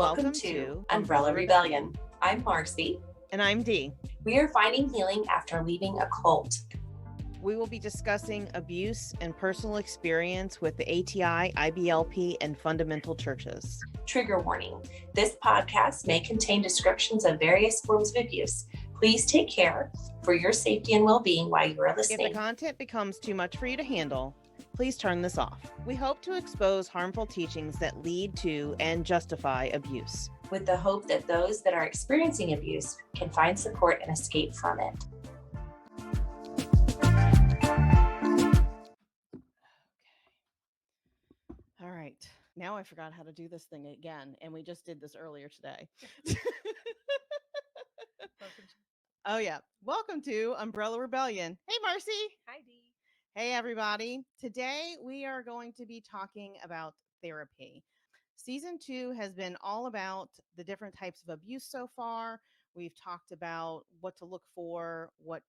Welcome to Umbrella Rebellion. I'm Marcy. And I'm Dee. We are finding healing after leaving a cult. We will be discussing abuse and personal experience with the ATI, IBLP, and fundamental churches. Trigger warning. This podcast may contain descriptions of various forms of abuse. Please take care for your safety and well-being while you are listening. If the content becomes too much for you to handle, please turn this off. We hope to expose harmful teachings that lead to and justify abuse, with the hope that those that are experiencing abuse can find support and escape from it. All right. Now I forgot how to do this thing again, and we just did this earlier today. Oh, yeah. Welcome to Umbrella Rebellion. Hey, Marcy. Hi, Dee. Hey, everybody. Today, we are going to be talking about therapy. Season 2 has been all about the different types of abuse so far. We've talked about what to look for, what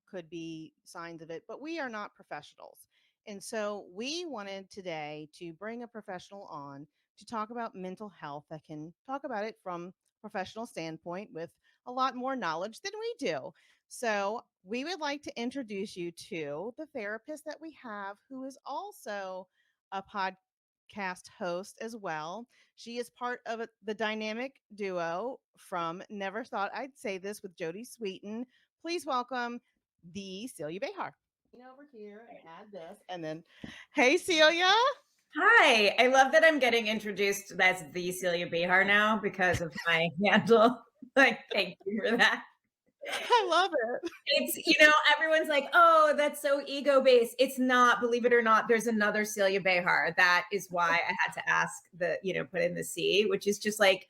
could be signs of it, but we are not professionals. And so we wanted today to bring a professional on to talk about mental health that can talk about it from a professional standpoint with a lot more knowledge than we do. So we would like to introduce you to the therapist that we have, who is also a podcast host as well. She is part of the dynamic duo from Never Thought I'd Say This with Jodi Sweeten. Please welcome the Celia Behar. Over here and add this, and then, hey, Celia. Hi. I love that I'm getting introduced as the Celia Behar now because of my handle. Like, thank you for that. I love it. It's, everyone's like, oh, that's so ego-based. It's not, believe it or not, there's another Celia Behar. That is why I had to ask put in the C, which is just like,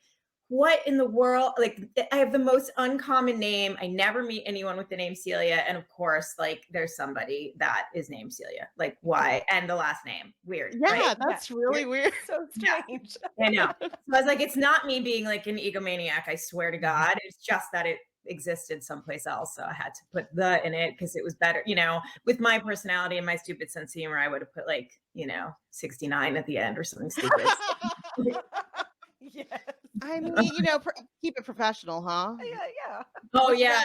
what in the world? Like, I have the most uncommon name. I never meet anyone with the name Celia. And of course, like, there's somebody that is named Celia. Like, why? And the last name. Weird. Yeah, right? that's really weird. So strange. Yeah. I know. So I was like, it's not me being like an egomaniac. I swear to God. It's just that it existed someplace else. So I had to put the in it because it was better. With my personality and my stupid sense of humor, I would have put 69 at the end or something stupid. Yes. I mean, keep it professional, huh? Yeah. Oh, yeah.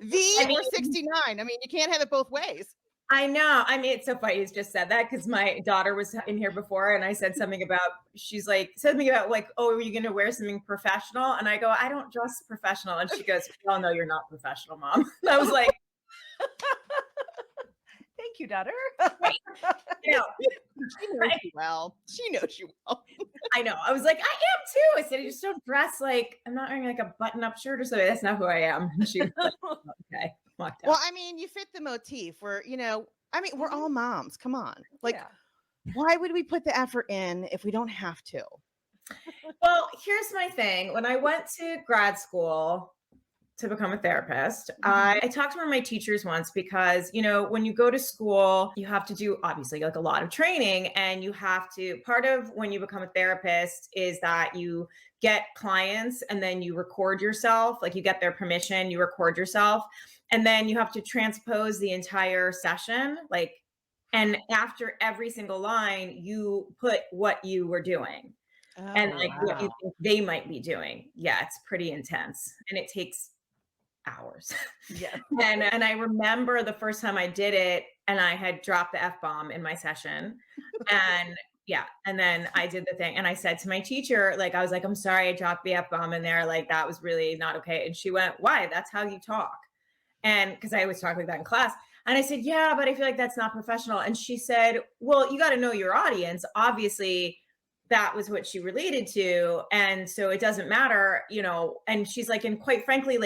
Or 69. I mean, you can't have it both ways. I know. I mean, it's so funny you just said that because my daughter was in here before and I said something about, oh, are you going to wear something professional? And I go, I don't dress professional. And she goes, oh, no, you're not professional, Mom. And I was like, thank you, daughter. She knows you well. She knows you well. I know. I was like, I am too. I said, I just don't dress like, I'm not wearing like a button-up shirt or something. That's not who I am. And she was like, okay. Well, I mean, you fit the motif. We're all moms. Come on. Why would we put the effort in if we don't have to? Well, here's my thing. When I went to grad school to become a therapist, I talked to one of my teachers once because, when you go to school, you have to do obviously like a lot of training, and part of when you become a therapist is that you get clients and then you record yourself, like you get their permission, you record yourself, and then you have to transpose the entire session, and after every single line, you put what you were doing. And what you think they might be doing. Yeah, it's pretty intense. And it takes hours. Yeah. And I remember the first time I did it and I had dropped the F-bomb in my session. And yeah. And then I did the thing. And I said to my teacher, I was like, I'm sorry, I dropped the F-bomb in there. That was really not okay. And she went, why? That's how you talk. And because I always talk like that in class. And I said, yeah, but I feel like that's not professional. And she said, well, you got to know your audience. Obviously, that was what she related to. And so it doesn't matter, and she's like, and quite frankly,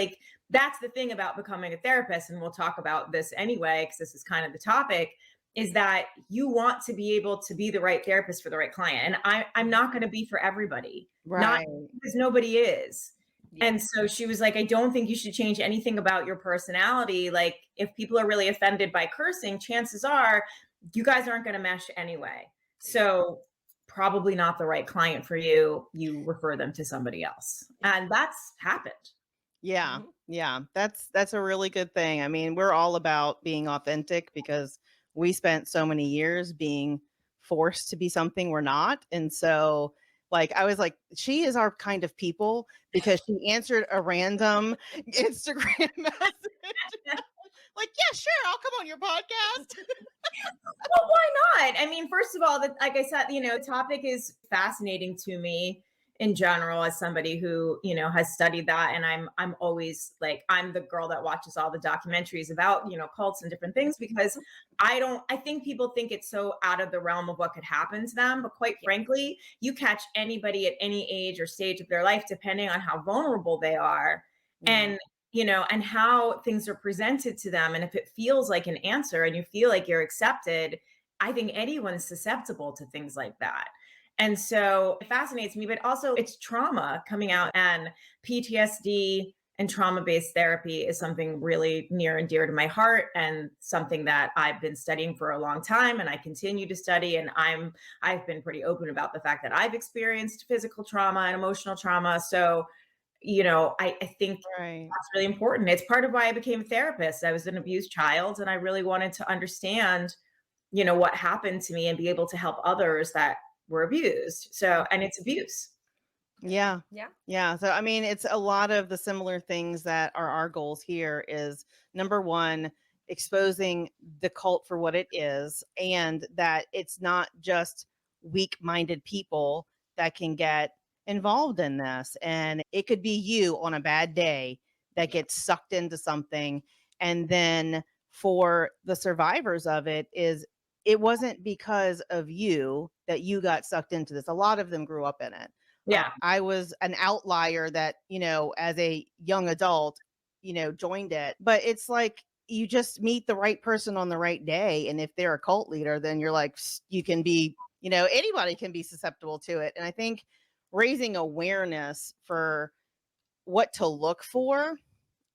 that's the thing about becoming a therapist. And we'll talk about this anyway, because this is kind of the topic, is that you want to be able to be the right therapist for the right client. And I'm not going to be for everybody, right? Not because nobody is. Yeah. And so she was like, I don't think you should change anything about your personality. If people are really offended by cursing, chances are you guys aren't going to mesh anyway. So probably not the right client for you. You refer them to somebody else. And that's happened. Yeah. Yeah. That's a really good thing. I mean, we're all about being authentic because we spent so many years being forced to be something we're not. And so Like, I was like, she is our kind of people because she answered a random Instagram message. Like, yeah, sure, I'll come on your podcast. Well, why not? I mean, first of all, like I said, the topic is fascinating to me in general as somebody who, has studied that. And I'm always like, I'm the girl that watches all the documentaries about, cults and different things, because I think people think it's so out of the realm of what could happen to them. But quite frankly, you catch anybody at any age or stage of their life, depending on how vulnerable they are. And and how things are presented to them. And if it feels like an answer and you feel like you're accepted, I think anyone's susceptible to things like that. And so it fascinates me, but also it's trauma coming out, and PTSD and trauma-based therapy is something really near and dear to my heart, and something that I've been studying for a long time, and I continue to study. And I've been pretty open about the fact that I've experienced physical trauma and emotional trauma. So I think that's really important. It's part of why I became a therapist. I was an abused child, and I really wanted to understand, what happened to me and be able to help others that were abused. So, and it's abuse. Yeah. So, I mean, it's a lot of the similar things that are our goals here is, number one, exposing the cult for what it is, and that it's not just weak-minded people that can get involved in this. And it could be you on a bad day that gets sucked into something. And then for the survivors of it wasn't because of you that you got sucked into this. A lot of them grew up in it. Yeah. I was an outlier that, as a young adult, joined it. But it's like, you just meet the right person on the right day. And if they're a cult leader, then you're like, you can be, anybody can be susceptible to it. And I think raising awareness for what to look for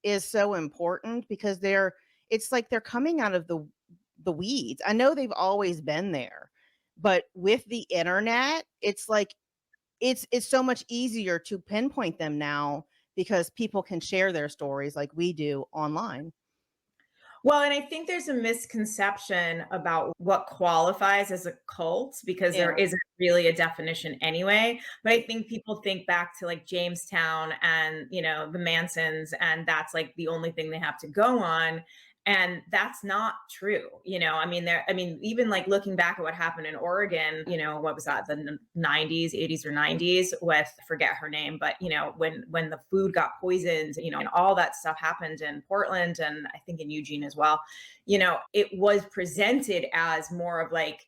is so important, because it's like they're coming out of the weeds. I know they've always been there, but with the internet, it's like it's so much easier to pinpoint them now, because people can share their stories like we do online. Well, and I think there's a misconception about what qualifies as a cult, because there isn't really a definition anyway. But I think people think back to like Jamestown and, the Mansons, and that's like the only thing they have to go on. And that's not true. Even like looking back at what happened in Oregon, what was that, the 90s, 80s or 90s with, I forget her name, but, when the food got poisoned, and all that stuff happened in Portland, and I think in Eugene as well, it was presented as more of like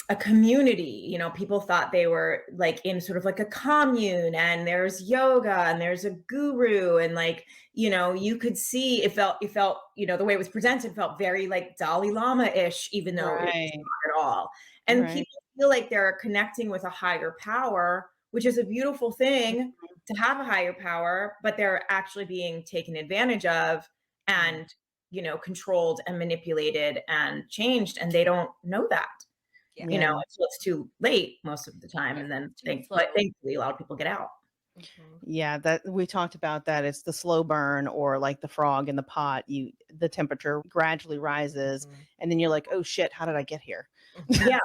a community. People thought they were like in sort of like a commune, and there's yoga and there's a guru, and like, you could see it felt, the way it was presented felt very like Dalai Lama-ish, even though it was not at all. And people feel like they're connecting with a higher power, which is a beautiful thing to have a higher power, but they're actually being taken advantage of and, controlled and manipulated and changed, and they don't know that. Until it's too late most of the time. And then but thankfully a lot of people get out. Yeah, that we talked about that. It's the slow burn, or like the frog in the pot. The temperature gradually rises, and then you're like, oh shit, how did I get here? Yeah.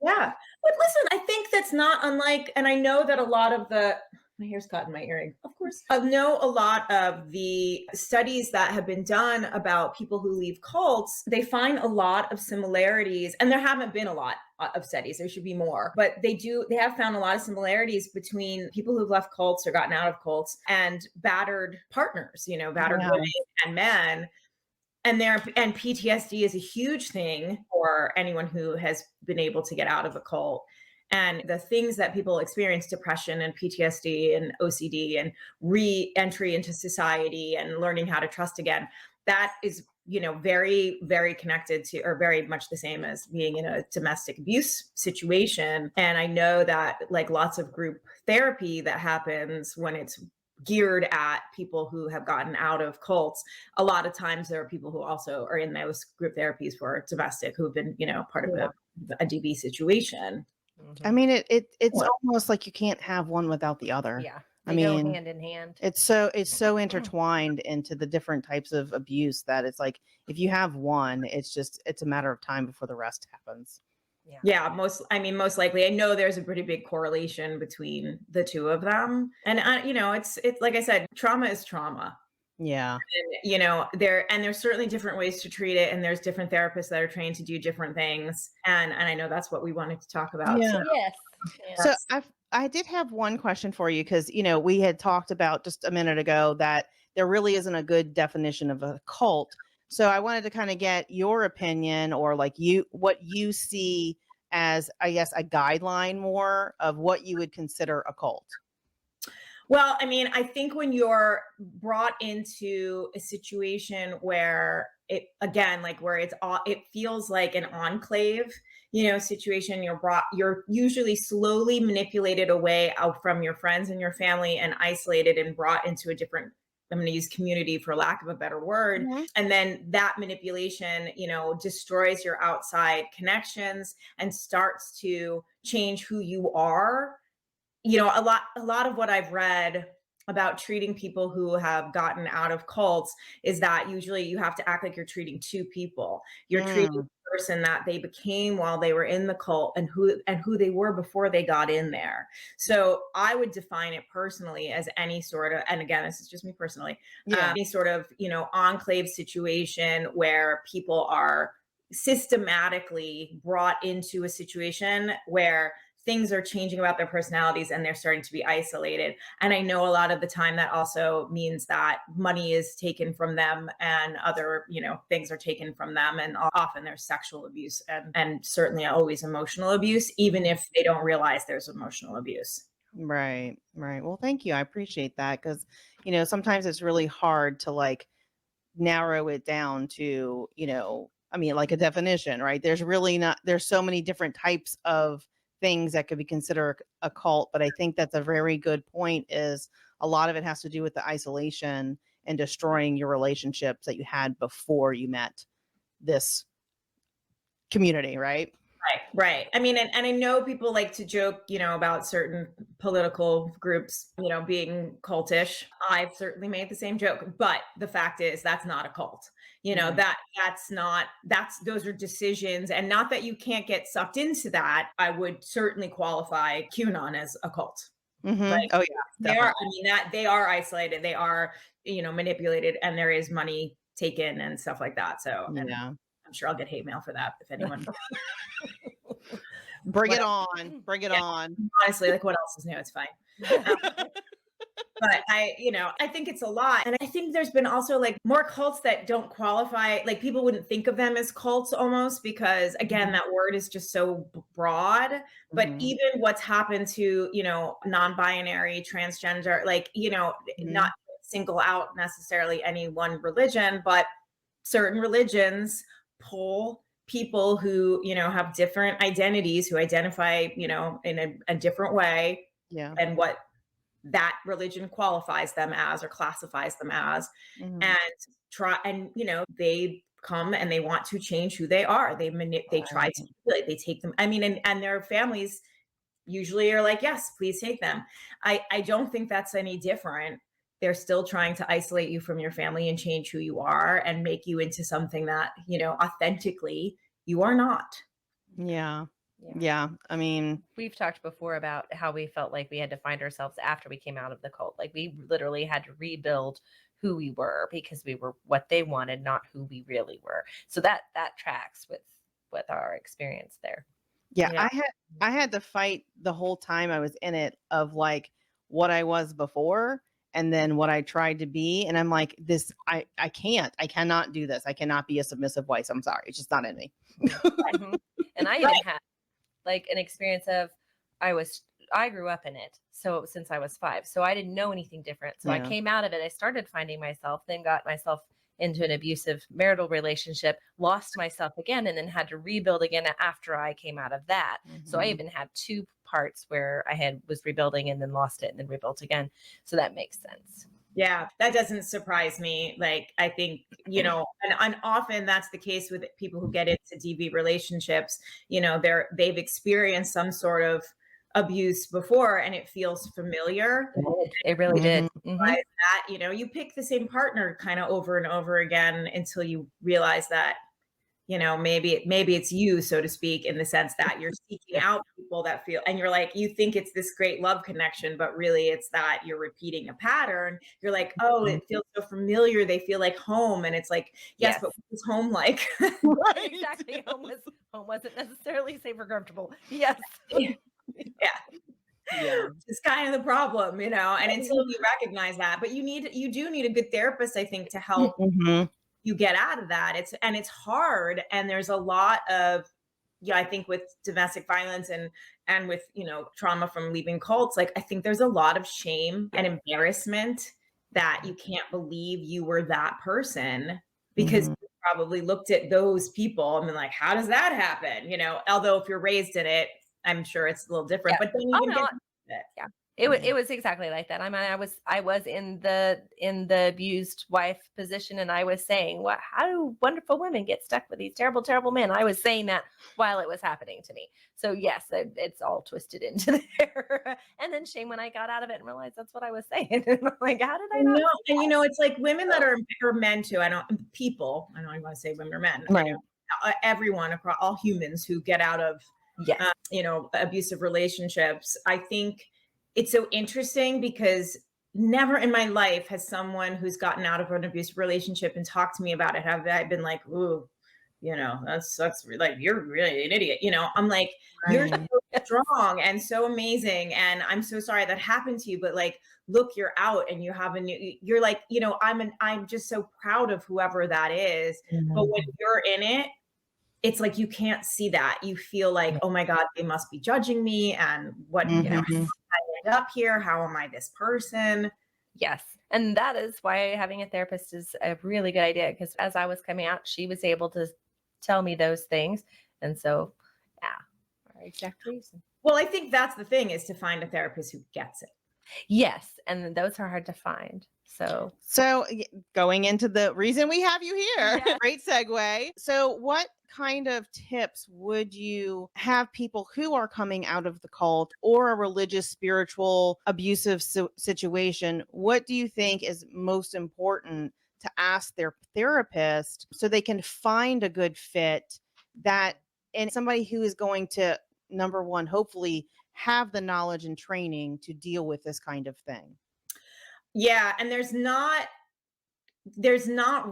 But listen, I think that's not unlike, and I know that a lot of my hair's caught in my earring, of course. I know a lot of the studies that have been done about people who leave cults, they find a lot of similarities, and there haven't been a lot of studies. There should be more, but they have found a lot of similarities between people who've left cults or gotten out of cults and battered partners, battered women and men. And PTSD is a huge thing for anyone who has been able to get out of a cult. And the things that people experience, depression and PTSD and OCD and re-entry into society and learning how to trust again, that is, very, very connected to, or very much the same as being in a domestic abuse situation. And I know that like lots of group therapy that happens when it's geared at people who have gotten out of cults, a lot of times there are people who also are in those group therapies for domestic, who've been, part of a DB situation. I mean, it's almost like you can't have one without the other. Yeah. They go hand in hand. It's so intertwined into the different types of abuse that it's like, if you have one, it's a matter of time before the rest happens. Yeah, most likely. I know there's a pretty big correlation between the two of them. And it's like I said, trauma is trauma. Yeah. And, there's certainly different ways to treat it. And there's different therapists that are trained to do different things. And I know that's what we wanted to talk about. Yeah. So, Yes. So I did have one question for you, because, we had talked about just a minute ago that there really isn't a good definition of a cult. So I wanted to kind of get your opinion, or like what you see as, I guess, a guideline more of what you would consider a cult. Well, I think when you're brought into a situation where it feels like an enclave, situation, you're usually slowly manipulated away out from your friends and your family and isolated and brought into a different, I'm going to use community for lack of a better word. Mm-hmm. And then that manipulation, destroys your outside connections and starts to change who you are. A lot of what I've read about treating people who have gotten out of cults is that usually you have to act like you're treating two people. You're treating the person that they became while they were in the cult and who they were before they got in there. So I would define it personally as any sort of, and again, this is just me personally, any sort of, enclave situation where people are systematically brought into a situation where things are changing about their personalities and they're starting to be isolated. And I know a lot of the time that also means that money is taken from them and other, things are taken from them. And often there's sexual abuse and certainly always emotional abuse, even if they don't realize there's emotional abuse. Right. Well, thank you. I appreciate that, because, sometimes it's really hard to like narrow it down to, like a definition, right? There's so many different types of things that could be considered a cult. But I think that's a very good point, is a lot of it has to do with the isolation and destroying your relationships that you had before you met this community, right? Right. And I know people like to joke, about certain political groups, being cultish. I've certainly made the same joke, but the fact is that's not a cult. Those are decisions, and not that you can't get sucked into that. I would certainly qualify QAnon as a cult. Mm-hmm. Like, oh yeah, definitely. They are isolated, they are, manipulated, and there is money taken and stuff like that. So yeah. I'm sure I'll get hate mail for that if anyone. Bring it on. Honestly, like, what else is new? It's fine. But I think it's a lot. And I think there's been also like more cults that don't qualify. Like, people wouldn't think of them as cults almost because, again, that word is just so broad. But even what's happened to, non-binary, transgender, like, not single out necessarily any one religion, but certain religions pull people who, have different identities, who identify, in a different way than what that religion qualifies them as or classifies them as, and they come and they want to change who they are. They try to manipulate, they take them. And their families usually are like, yes, please take them. I don't think that's any different. They're still trying to isolate you from your family and change who you are and make you into something that, authentically you are not. Yeah. We've talked before about how we felt like we had to find ourselves after we came out of the cult. Like, we literally had to rebuild who we were because we were what they wanted, not who we really were. So that tracks with our experience there. Yeah. I had to fight the whole time I was in it of like what I was before and then what I tried to be. And I'm like, I cannot do this. I cannot be a submissive wife. I'm sorry. It's just not in me. And I even had like an experience of, I grew up in it. So since I was 5, so I didn't know anything different. So I came out of it. I started finding myself, then got myself into an abusive marital relationship, lost myself again, and then had to rebuild again after I came out of that. So I even had 2 parts where I was rebuilding and then lost it and then rebuilt again. So that makes sense. Yeah, that doesn't surprise me. Like, I think, and often that's the case with people who get into DV relationships. They've experienced some sort of abuse before and it feels familiar. It really did. That, you pick the same partner kind of over and over again until you realize that, maybe it's you, so to speak, in the sense that you're seeking out people that feel, and you're like, you think it's this great love connection, but really it's that you're repeating a pattern. You're like, oh, it feels so familiar. They feel like home. And it's like, yes. But what's home like? Right, exactly. Home wasn't necessarily safe or comfortable. Yes. Yeah. It's kind of the problem, and until you recognize that, but you do need a good therapist, I think, to help you get out of that. It's hard. And there's a lot of, I think with domestic violence and with, trauma from leaving cults, like, I think there's a lot of shame and embarrassment that you can't believe you were that person, because you probably looked at those people and been like, how does that happen? Although if you're raised in it, I'm sure it's a little different, but then you get it. Yeah. It was exactly like that. I mean, I was in the abused wife position, and I was saying, how do wonderful women get stuck with these terrible, terrible men? I was saying that while it was happening to me. So yes, it's all twisted into there. And then shame when I got out of it and realized that's what I was saying. And I'm like, how did I not? No, and it's like women that are men too. I don't even want to say women or men. Right. Everyone, across all humans who get out of abusive relationships. I think it's so interesting because never in my life has someone who's gotten out of an abusive relationship and talked to me about it have I been like, ooh, that's like, you're really an idiot. I'm like, you're so strong and so amazing, and I'm so sorry that happened to you, but like, look, you're out and you have you're like, I'm just so proud of whoever that is. But when you're in it, it's like, you can't see that. You feel like, oh my God, they must be judging me. And what, how did I end up here? How am I this person? Yes. And that is why having a therapist is a really good idea. Because as I was coming out, she was able to tell me those things. And so, our exact reason. Well, I think that's the thing, is to find a therapist who gets it. Yes. And those are hard to find. So going into the reason we have you here, great segue. So what kind of tips would you have people who are coming out of the cult or a religious, spiritual, abusive situation? What do you think is most important to ask their therapist so they can find a good fit and somebody who is going to, number one, hopefully have the knowledge and training to deal with this kind of thing? Yeah. And there's not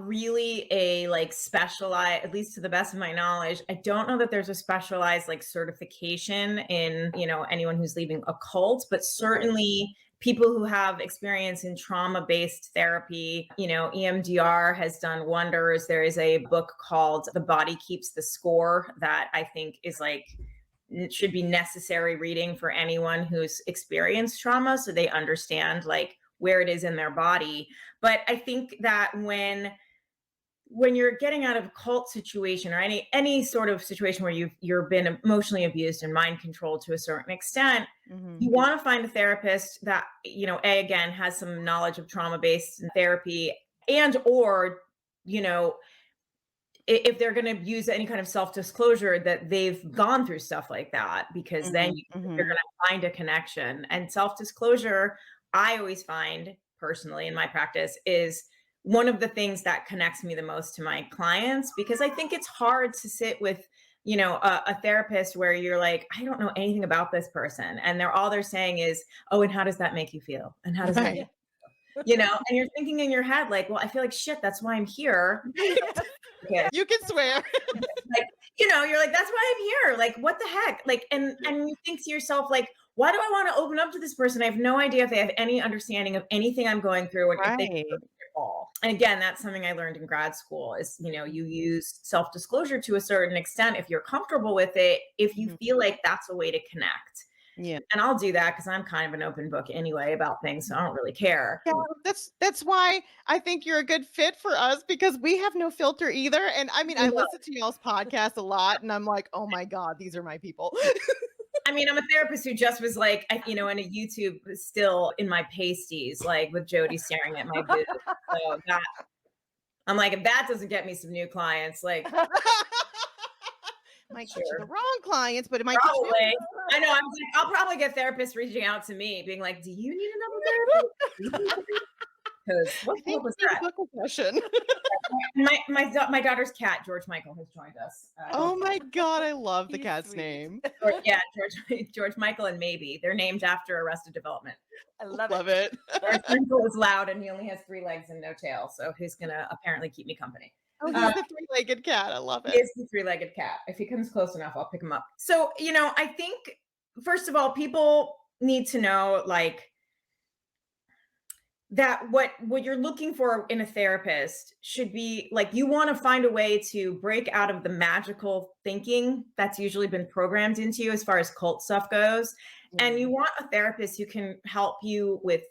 really a like specialized, at least to the best of my knowledge, I don't know that there's a specialized like certification in, anyone who's leaving a cult, but certainly people who have experience in trauma-based therapy, EMDR has done wonders. There is a book called The Body Keeps the Score that I think is like, it should be necessary reading for anyone who's experienced trauma, so they understand like where it is in their body. But I think that when you're getting out of a cult situation or any sort of situation where you've been emotionally abused and mind controlled to a certain extent, you want to find a therapist that, again, has some knowledge of trauma-based therapy, and, or, if they're going to use any kind of self-disclosure that they've gone through stuff like that, because then you're going to find a connection. And self-disclosure, I always find personally in my practice, is one of the things that connects me the most to my clients, because I think it's hard to sit with, a therapist where you're like, I don't know anything about this person. And all they're saying is, oh, and how does that make you feel? And how does that make you feel? And you're thinking in your head, like, well, I feel like shit, that's why I'm here. You can swear. Like, you're like, that's why I'm here. Like, what the heck? Like, and you think to yourself, like, why do I want to open up to this person? I have no idea if they have any understanding of anything I'm going through. And if they all. And again, that's something I learned in grad school is, you use self-disclosure to a certain extent if you're comfortable with it, if you feel like that's a way to connect. Yeah. And I'll do that because I'm kind of an open book anyway about things. So I don't really care. Yeah, that's why I think you're a good fit for us, because we have no filter either. And I mean, I listen to y'all's podcast a lot and I'm like, oh my God, these are my people. I mean, I'm a therapist who just was like, in a YouTube still in my pasties, like with Jodi staring at my boobs. So I'm like, if that doesn't get me some new clients, like. Might get you the wrong clients, but it might probably. I know. I'm like, I'll probably get therapists reaching out to me, being like, "Do you need another therapist?" Because what was that? Book a session. My daughter's cat, George Michael, has joined us. Oh my God, I love the He's cat's sweet. name. name. Yeah, George Michael and Maybe. They're named after Arrested Development. I love it. George Michael is loud and he only has 3 legs and no tail, so he's gonna apparently keep me company. Oh, he's the 3-legged cat. I love it. He is the 3-legged cat. If he comes close enough, I'll pick him up. So, I think, first of all, people need to know, like, that what you're looking for in a therapist should be like, you want to find a way to break out of the magical thinking that's usually been programmed into you as far as cult stuff goes. And you want a therapist who can help you with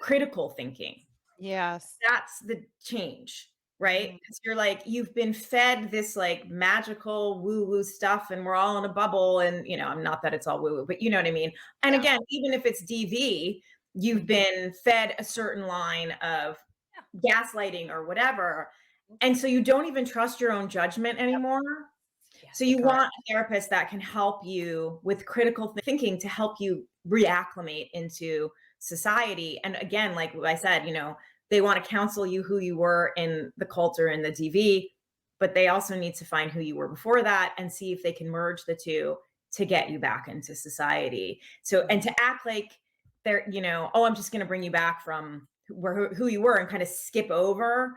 critical thinking. Yes. That's the change, right? Because you're like, you've been fed this like magical woo-woo stuff and we're all in a bubble. And, not that it's all woo-woo, but you know what I mean? And again, even if it's DV, you've been fed a certain line of gaslighting or whatever. And so you don't even trust your own judgment anymore. So you want a therapist that can help you with critical thinking to help you reacclimate into society. And again, like I said, they want to counsel you who you were in the cult or in the DV, but they also need to find who you were before that and see if they can merge the two to get you back into society. So, and to act like they're, I'm just going to bring you back from who you were and kind of skip over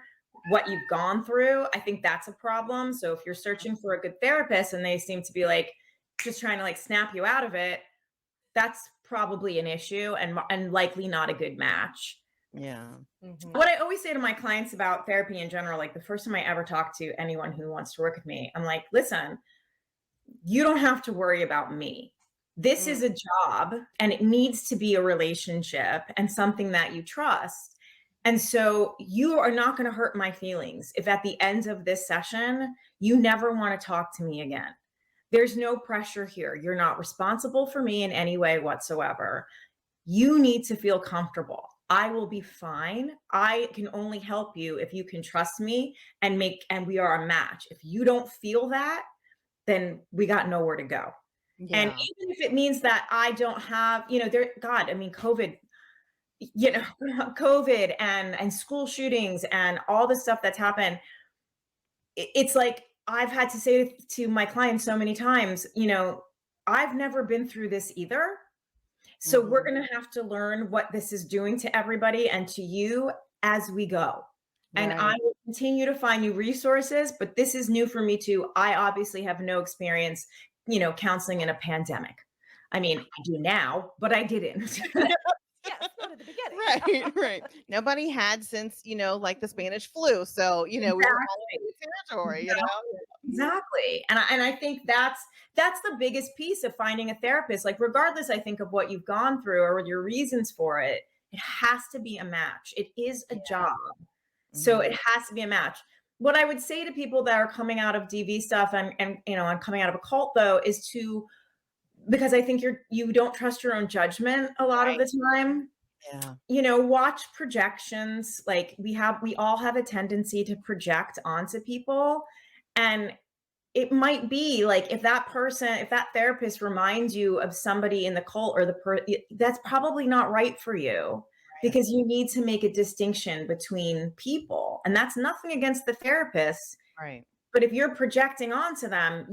what you've gone through. I think that's a problem. So if you're searching for a good therapist and they seem to be like just trying to like snap you out of it, that's probably an issue and likely not a good match. Yeah. What I always say to my clients about therapy in general, like the first time I ever talk to anyone who wants to work with me, I'm like, listen, you don't have to worry about me. This is a job and it needs to be a relationship and something that you trust. And so you are not going to hurt my feelings if at the end of this session, you never want to talk to me again. There's no pressure here. You're not responsible for me in any way whatsoever. You need to feel comfortable. I will be fine. I can only help you if you can trust me and we are a match. If you don't feel that, then we got nowhere to go. Yeah. And even if it means that I don't have, COVID, COVID and school shootings and all the stuff that's happened. It's like, I've had to say to my clients so many times, I've never been through this either. So we're going to have to learn what this is doing to everybody and to you as we go. And I will continue to find new resources, but this is new for me too. I obviously have no experience, counseling in a pandemic. I mean, I do now, but I didn't. Yes, not at the beginning. Right. Nobody had since, like the Spanish flu. So, we were all in the territory, Exactly. And I think that's the biggest piece of finding a therapist. Like, regardless, I think, of what you've gone through or your reasons for it, it has to be a match. It is a job. So it has to be a match. What I would say to people that are coming out of DV stuff and coming out of a cult though, is because I think you don't trust your own judgment a lot of the time. Yeah. Watch projections. Like we all have a tendency to project onto people. And it might be like, if that therapist reminds you of somebody in the cult or that's probably not right for you. Because you need to make a distinction between people. And that's nothing against the therapist. Right. But if you're projecting onto them,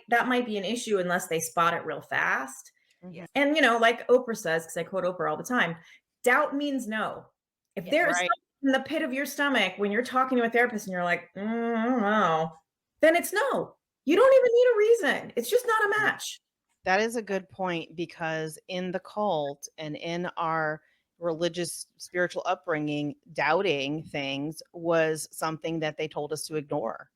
that might be an issue unless they spot it real fast. Mm-hmm. And, like Oprah says, because I quote Oprah all the time, doubt means no. If there's something in the pit of your stomach when you're talking to a therapist and you're like, I don't know, then it's no. You don't even need a reason. It's just not a match. That is a good point, because in the cult and in our religious spiritual upbringing, doubting things was something that they told us to ignore,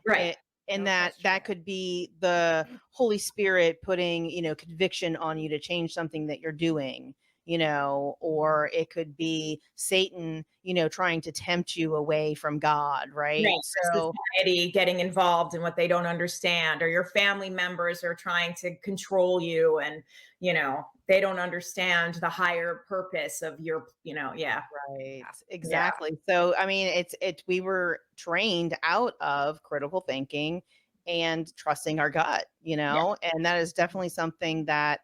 right. And that could be the Holy Spirit putting, conviction on you to change something that you're doing, or it could be Satan, trying to tempt you away from God, right? So society getting involved in what they don't understand, or your family members are trying to control you and, they don't understand the higher purpose of your, Right. Exactly. Yeah. So, I mean, we were trained out of critical thinking and trusting our gut, and that is definitely something that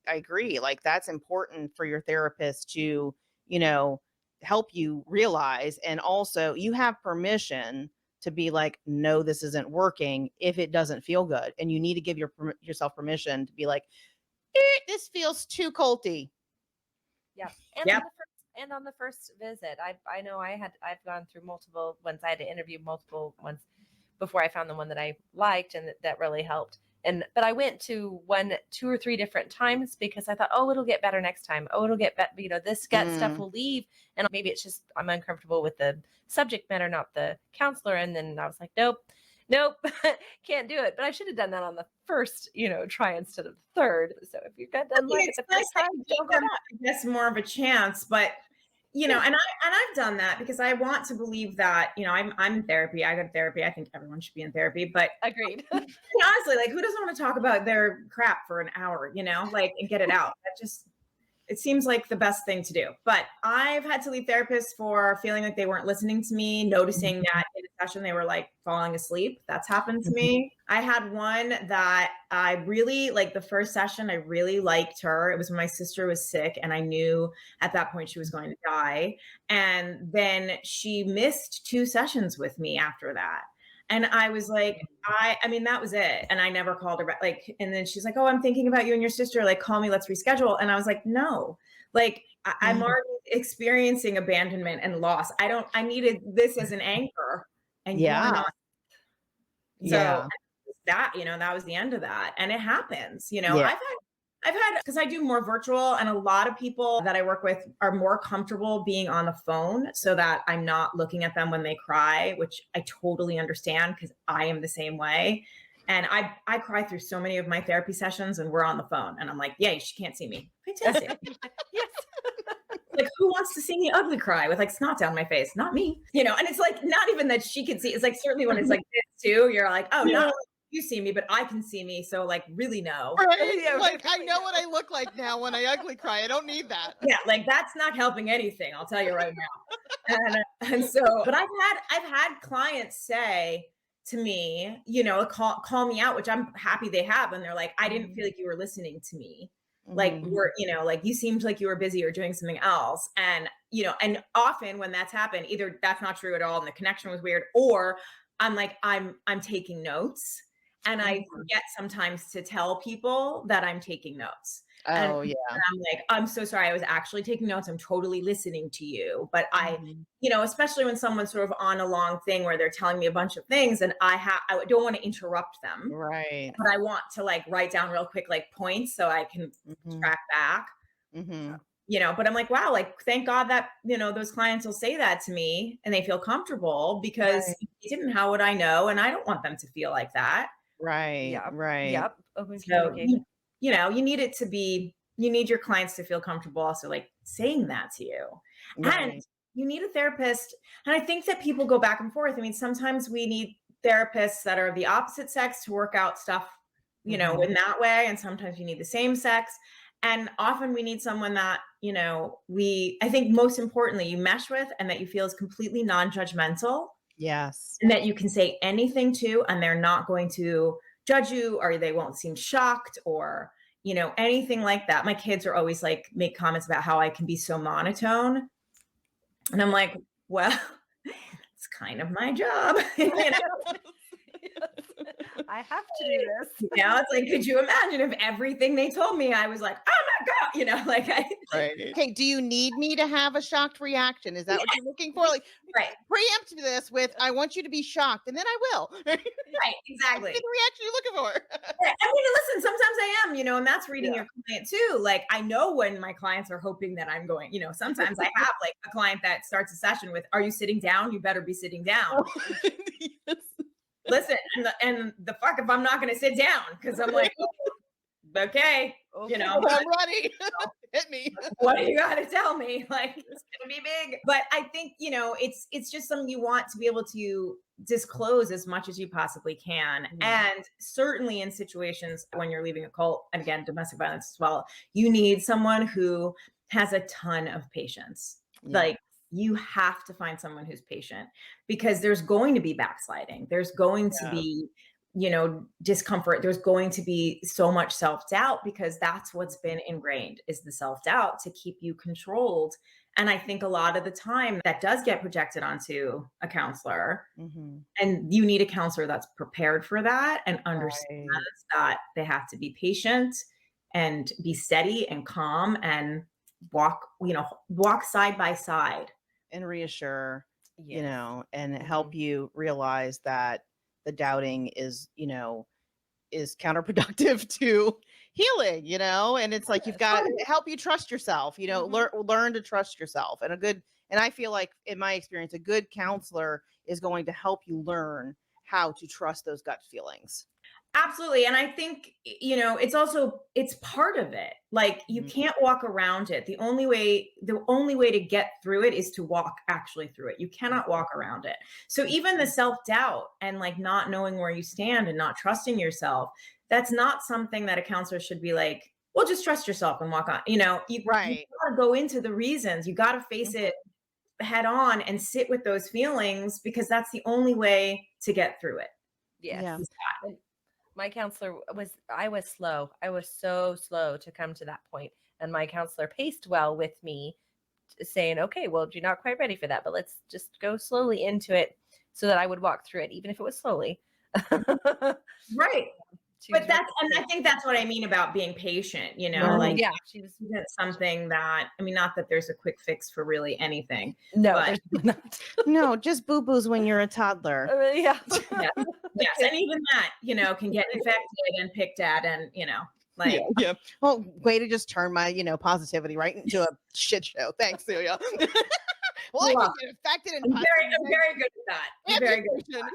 I agree. Like, that's important for your therapist to, help you realize. And also you have permission to be like, no, this isn't working if it doesn't feel good. And you need to give yourself permission to be like, this feels too culty. Yeah. And on the first visit, I know I've gone through multiple ones. I had to interview multiple ones before I found the one that I liked and that really helped. But I went to 2 or 3 different times because I thought, oh, it'll get better next time. Oh, it'll get better. You know, this gut stuff will leave. And maybe it's just, I'm uncomfortable with the subject matter, not the counselor. And then I was like, nope, can't do it. But I should have done that on the first, try instead of the third. So if you got done like the first time, don't go back. I guess more of a chance, but and I've done that because I want to believe that, I'm in therapy. I go to therapy. I think everyone should be in therapy, but agreed. Honestly, like who doesn't want to talk about their crap for an hour, and get it out? It seems like the best thing to do. But I've had to leave therapists for feeling like they weren't listening to me, noticing that in a session they were like falling asleep. That's happened to me. I had one that I really like the first session. I really liked her. It was when my sister was sick and I knew at that point she was going to die. And then she missed 2 sessions with me after that. And I was like, I mean, that was it. And I never called her back. And then she's like, oh, I'm thinking about you and your sister. Like, call me, let's reschedule. And I was like, no, I'm already experiencing abandonment and loss. I needed this as an anchor. And yeah. So that, that was the end of that. And it happens, I've had, because I do more virtual and a lot of people that I work with are more comfortable being on the phone so that I'm not looking at them when they cry, which I totally understand because I am the same way. And I cry through so many of my therapy sessions and we're on the phone and I'm like, yay, she can't see me. Fantastic. Yes. Like who wants to see me ugly cry with like snot down my face? Not me, and it's like, not even that she can see. It's like, certainly when it's like this too, you're like, oh, no. You see me, but I can see me. So like really no. Right? Yeah, like I know what I look like now when I ugly cry. I don't need that. Yeah, like that's not helping anything. I'll tell you right now. And so, but I've had clients say to me, call me out, which I'm happy they have. And they're like, I didn't feel like you were listening to me. Like we're, like you seemed like you were busy or doing something else. And, and often when that's happened, either that's not true at all and the connection was weird, or I'm like, I'm taking notes. And I forget sometimes to tell people that I'm taking notes. Oh, and yeah. I'm like, I'm so sorry. I was actually taking notes. I'm totally listening to you. But I, especially when someone's sort of on a long thing where they're telling me a bunch of things and I don't want to interrupt them. Right. But I want to like write down real quick, like points so I can track back. But I'm like, wow, like, thank God that, those clients will say that to me and they feel comfortable because if they didn't, how would I know? And I don't want them to feel like that. Right. Yeah. Right. Yep. Open So, communication. you need your clients to feel comfortable also like saying that to you. Right. And you need a therapist. And I think that people go back and forth. I mean, sometimes we need therapists that are the opposite sex to work out stuff, in that way. And sometimes you need the same sex. And often we need someone that, I think most importantly, you mesh with and that you feel is completely non-judgmental. Yes. And that you can say anything to, and they're not going to judge you or they won't seem shocked or, anything like that. My kids are always like, make comments about how I can be so monotone. And I'm like, well, it's kind of my job. I have to do this. It's like, could you imagine if everything they told me, I was like, oh my God, right. Okay. Do you need me to have a shocked reaction? Is that what you're looking for? Like, preempt this with, I want you to be shocked and then I will. Right. Exactly. That's the reaction you're looking for. I mean, listen, sometimes I am, and that's reading your client too. Like, I know when my clients are hoping that I'm going, sometimes I have like a client that starts a session with, are you sitting down? You better be sitting down. Yes. Listen, and the fuck if I'm not going to sit down because I'm like, okay, I'm ready. Hit me. What do you got to tell me? Like, it's going to be big. But I think, it's just something you want to be able to disclose as much as you possibly can. And certainly in situations when you're leaving a cult, and again, domestic violence as well, you need someone who has a ton of patience. Like, you have to find someone who's patient because there's going to be backsliding. There's going to be discomfort. There's going to be so much self-doubt because that's what's been ingrained, is the self-doubt to keep you controlled. And I think a lot of the time that does get projected onto a counselor, and you need a counselor that's prepared for that and understands that they have to be patient and be steady and calm and walk side by side and reassure, and help you realize that the doubting is counterproductive to healing, and it's like, you've got to help you trust yourself, learn to trust yourself. And I feel like, in my experience, a good counselor is going to help you learn how to trust those gut feelings. Absolutely. And I think, it's part of it. Like, you can't walk around it. The only way to get through it is to walk actually through it. You cannot walk around it. So even the self-doubt and like not knowing where you stand and not trusting yourself, that's not something that a counselor should be like, well, just trust yourself and walk on. You got to go into the reasons. You got to face it head on and sit with those feelings, because that's the only way to get through it. Yes. Yeah. My counselor I was slow. I was so slow to come to that point. And my counselor paced well with me, saying, okay, well, you're not quite ready for that, but let's just go slowly into it, so that I would walk through it, even if it was slowly. Right. But I think that's what I mean about being patient, she was something that, not that there's a quick fix for really anything. No, no, just boo-boos when you're a toddler. Yes. And even that, can get infected and picked at, and, yeah. Well, way to just turn my, positivity right into a shit show. Thanks, Celia. Well, I can get infected and I'm very good at that. I'm very good at that.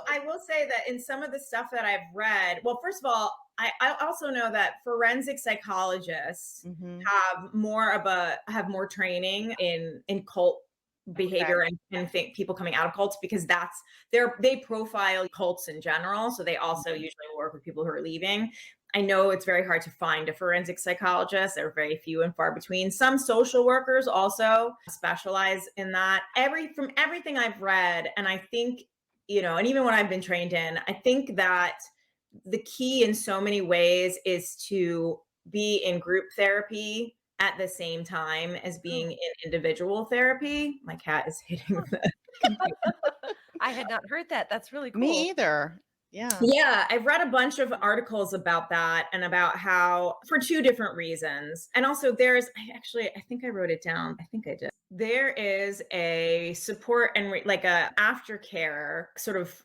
I will say that in some of the stuff that I've read, well, first of all, I also know that forensic psychologists have more training in cult behavior and think people coming out of cults, because they profile cults in general. So they also usually work with people who are leaving. I know it's very hard to find a forensic psychologist. They're very few and far between. Some social workers also specialize in that. From everything I've read, and I think, and even what I've been trained in, I think that the key in so many ways is to be in group therapy at the same time as being in individual therapy. My cat is hitting the computer. I had not heard that. That's really cool. Me either. Yeah. Yeah. I've read a bunch of articles about that, and about how, for two different reasons. And also I think I wrote it down. I think I did. There is a support and like a aftercare sort of,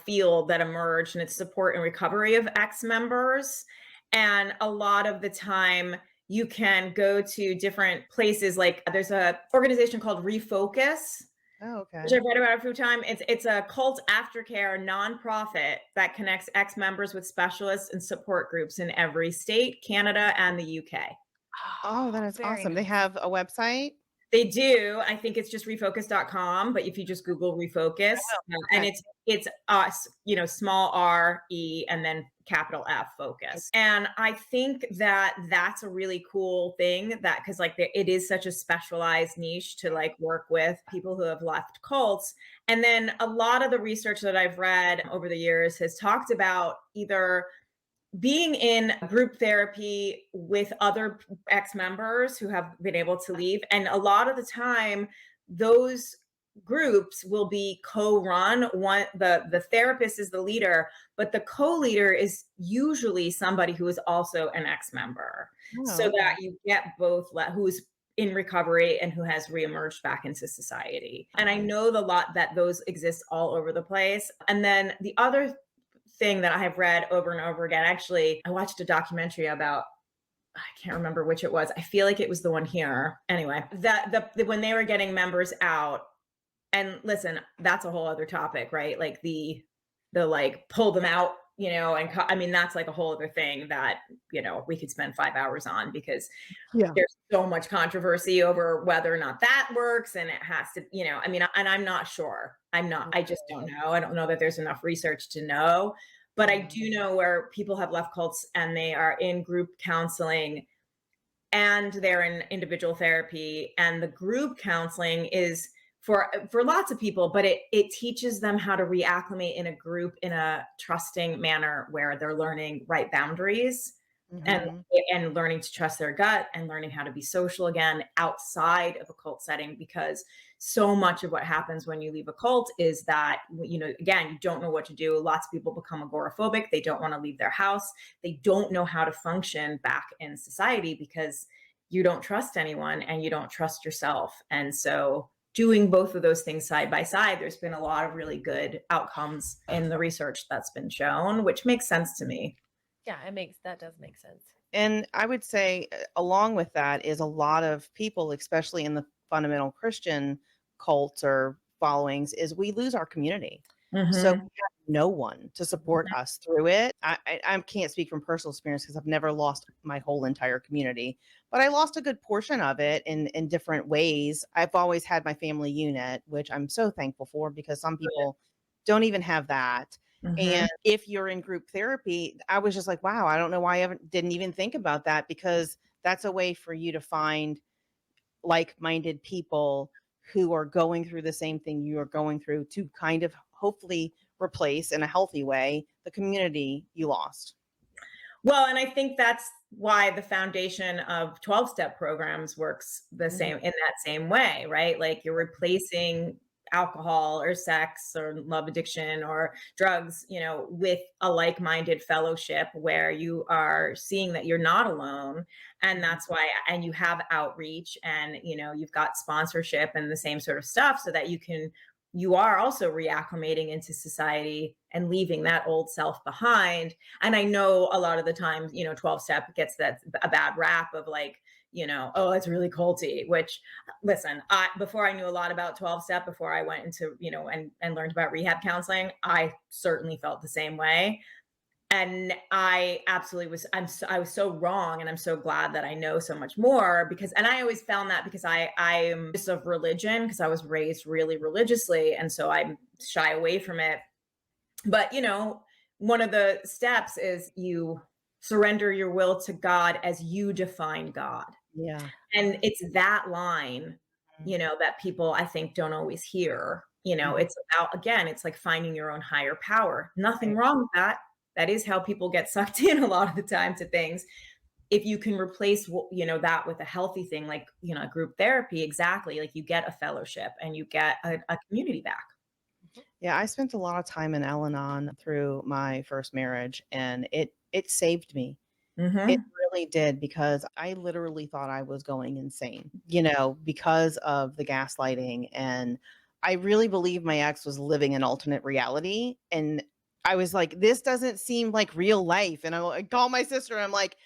field that emerged, and it's support and recovery of ex-members. And a lot of the time you can go to different places. Like, there's a organization called Refocus. Oh, okay. Which I've read about a few times. It's a cult aftercare nonprofit that connects ex-members with specialists and support groups in every state, Canada, and the UK. Oh, that is awesome. Nice. They have a website? They do. I think it's just refocus.com, but if you just Google Refocus, and it's us, small R-E and then capital F focus. And I think that that's a really cool thing, because it is such a specialized niche to work with people who have left cults. And then a lot of the research that I've read over the years has talked about either being in group therapy with other ex-members who have been able to leave. And a lot of the time, those groups will be co-run. The therapist is the leader, but the co-leader is usually somebody who is also an ex-member. So that you get both who's in recovery and who has reemerged back into society. And I know that those exist all over the place. And then the other thing that I have read over and over again, actually, I watched a documentary about, I can't remember which it was. I feel like it was the one here. Anyway, that when they were getting members out, and listen, that's a whole other topic, right? Like the pull them out, and that's like a whole other thing that, we could spend 5 hours on, because there's so much controversy over whether or not that works. And it has to, and I'm not sure. I just don't know. I don't know that there's enough research to know, but I do know where people have left cults and they are in group counseling and they're in individual therapy, and the group counseling is for lots of people, but it teaches them how to reacclimate in a group in a trusting manner where they're learning right boundaries and learning to trust their gut and learning how to be social again outside of a cult setting, because so much of what happens when you leave a cult is that, you know, again, you don't know what to do. Lots of people become agoraphobic. They don't want to leave their house. They don't know how to function back in society because you don't trust anyone and you don't trust yourself. And so doing both of those things side by side, there's been a lot of really good outcomes in the research that's been shown, which makes sense to me. Yeah, that does make sense. And I would say along with that is a lot of people, especially in the fundamental Christian cults or followings, is we lose our community. So we have no one to support us through it. I can't speak from personal experience because I've never lost my whole entire community, but I lost a good portion of it in different ways. I've always had my family unit, which I'm so thankful for, because some people don't even have that. And if you're in group therapy, I was just like, wow, I don't know why I didn't even think about that, because that's a way for you to find like-minded people who are going through the same thing you are going through, to kind of hopefully replace in a healthy way the community you lost. Well, and I think that's why the foundation of 12-step programs works the same in that same way, right? Like you're replacing alcohol or sex or love addiction or drugs, you know, with a like-minded fellowship where you are seeing that you're not alone. And that's why, and you have outreach and, you know, you've got sponsorship and the same sort of stuff so that you are also reacclimating into society and leaving that old self behind. And I know a lot of the times, you know, 12-step gets a bad rap of like, you know, oh, it's really culty, which listen, before I knew a lot about 12-step, before I went into, you know, and learned about rehab counseling, I certainly felt the same way. And I absolutely I was so wrong. And I'm so glad that I know so much more and I always found that because I am just of religion, because I was raised really religiously. And so I shy away from it. But, you know, one of the steps is you surrender your will to God as you define God. Yeah. And it's that line, you know, that people I think don't always hear. You know, it's about, again, it's like finding your own higher power. Nothing wrong with that. That is how people get sucked in a lot of the time to things. If you can replace, you know, that with a healthy thing, like, you know, group therapy, exactly, like you get a fellowship and you get a community back. Yeah, I spent a lot of time in Al-Anon through my first marriage, and it saved me. It really did, because I literally thought I was going insane, you know, because of the gaslighting. And I really believe my ex was living an alternate reality. And I was like, this doesn't seem like real life. And I call my sister and I'm like,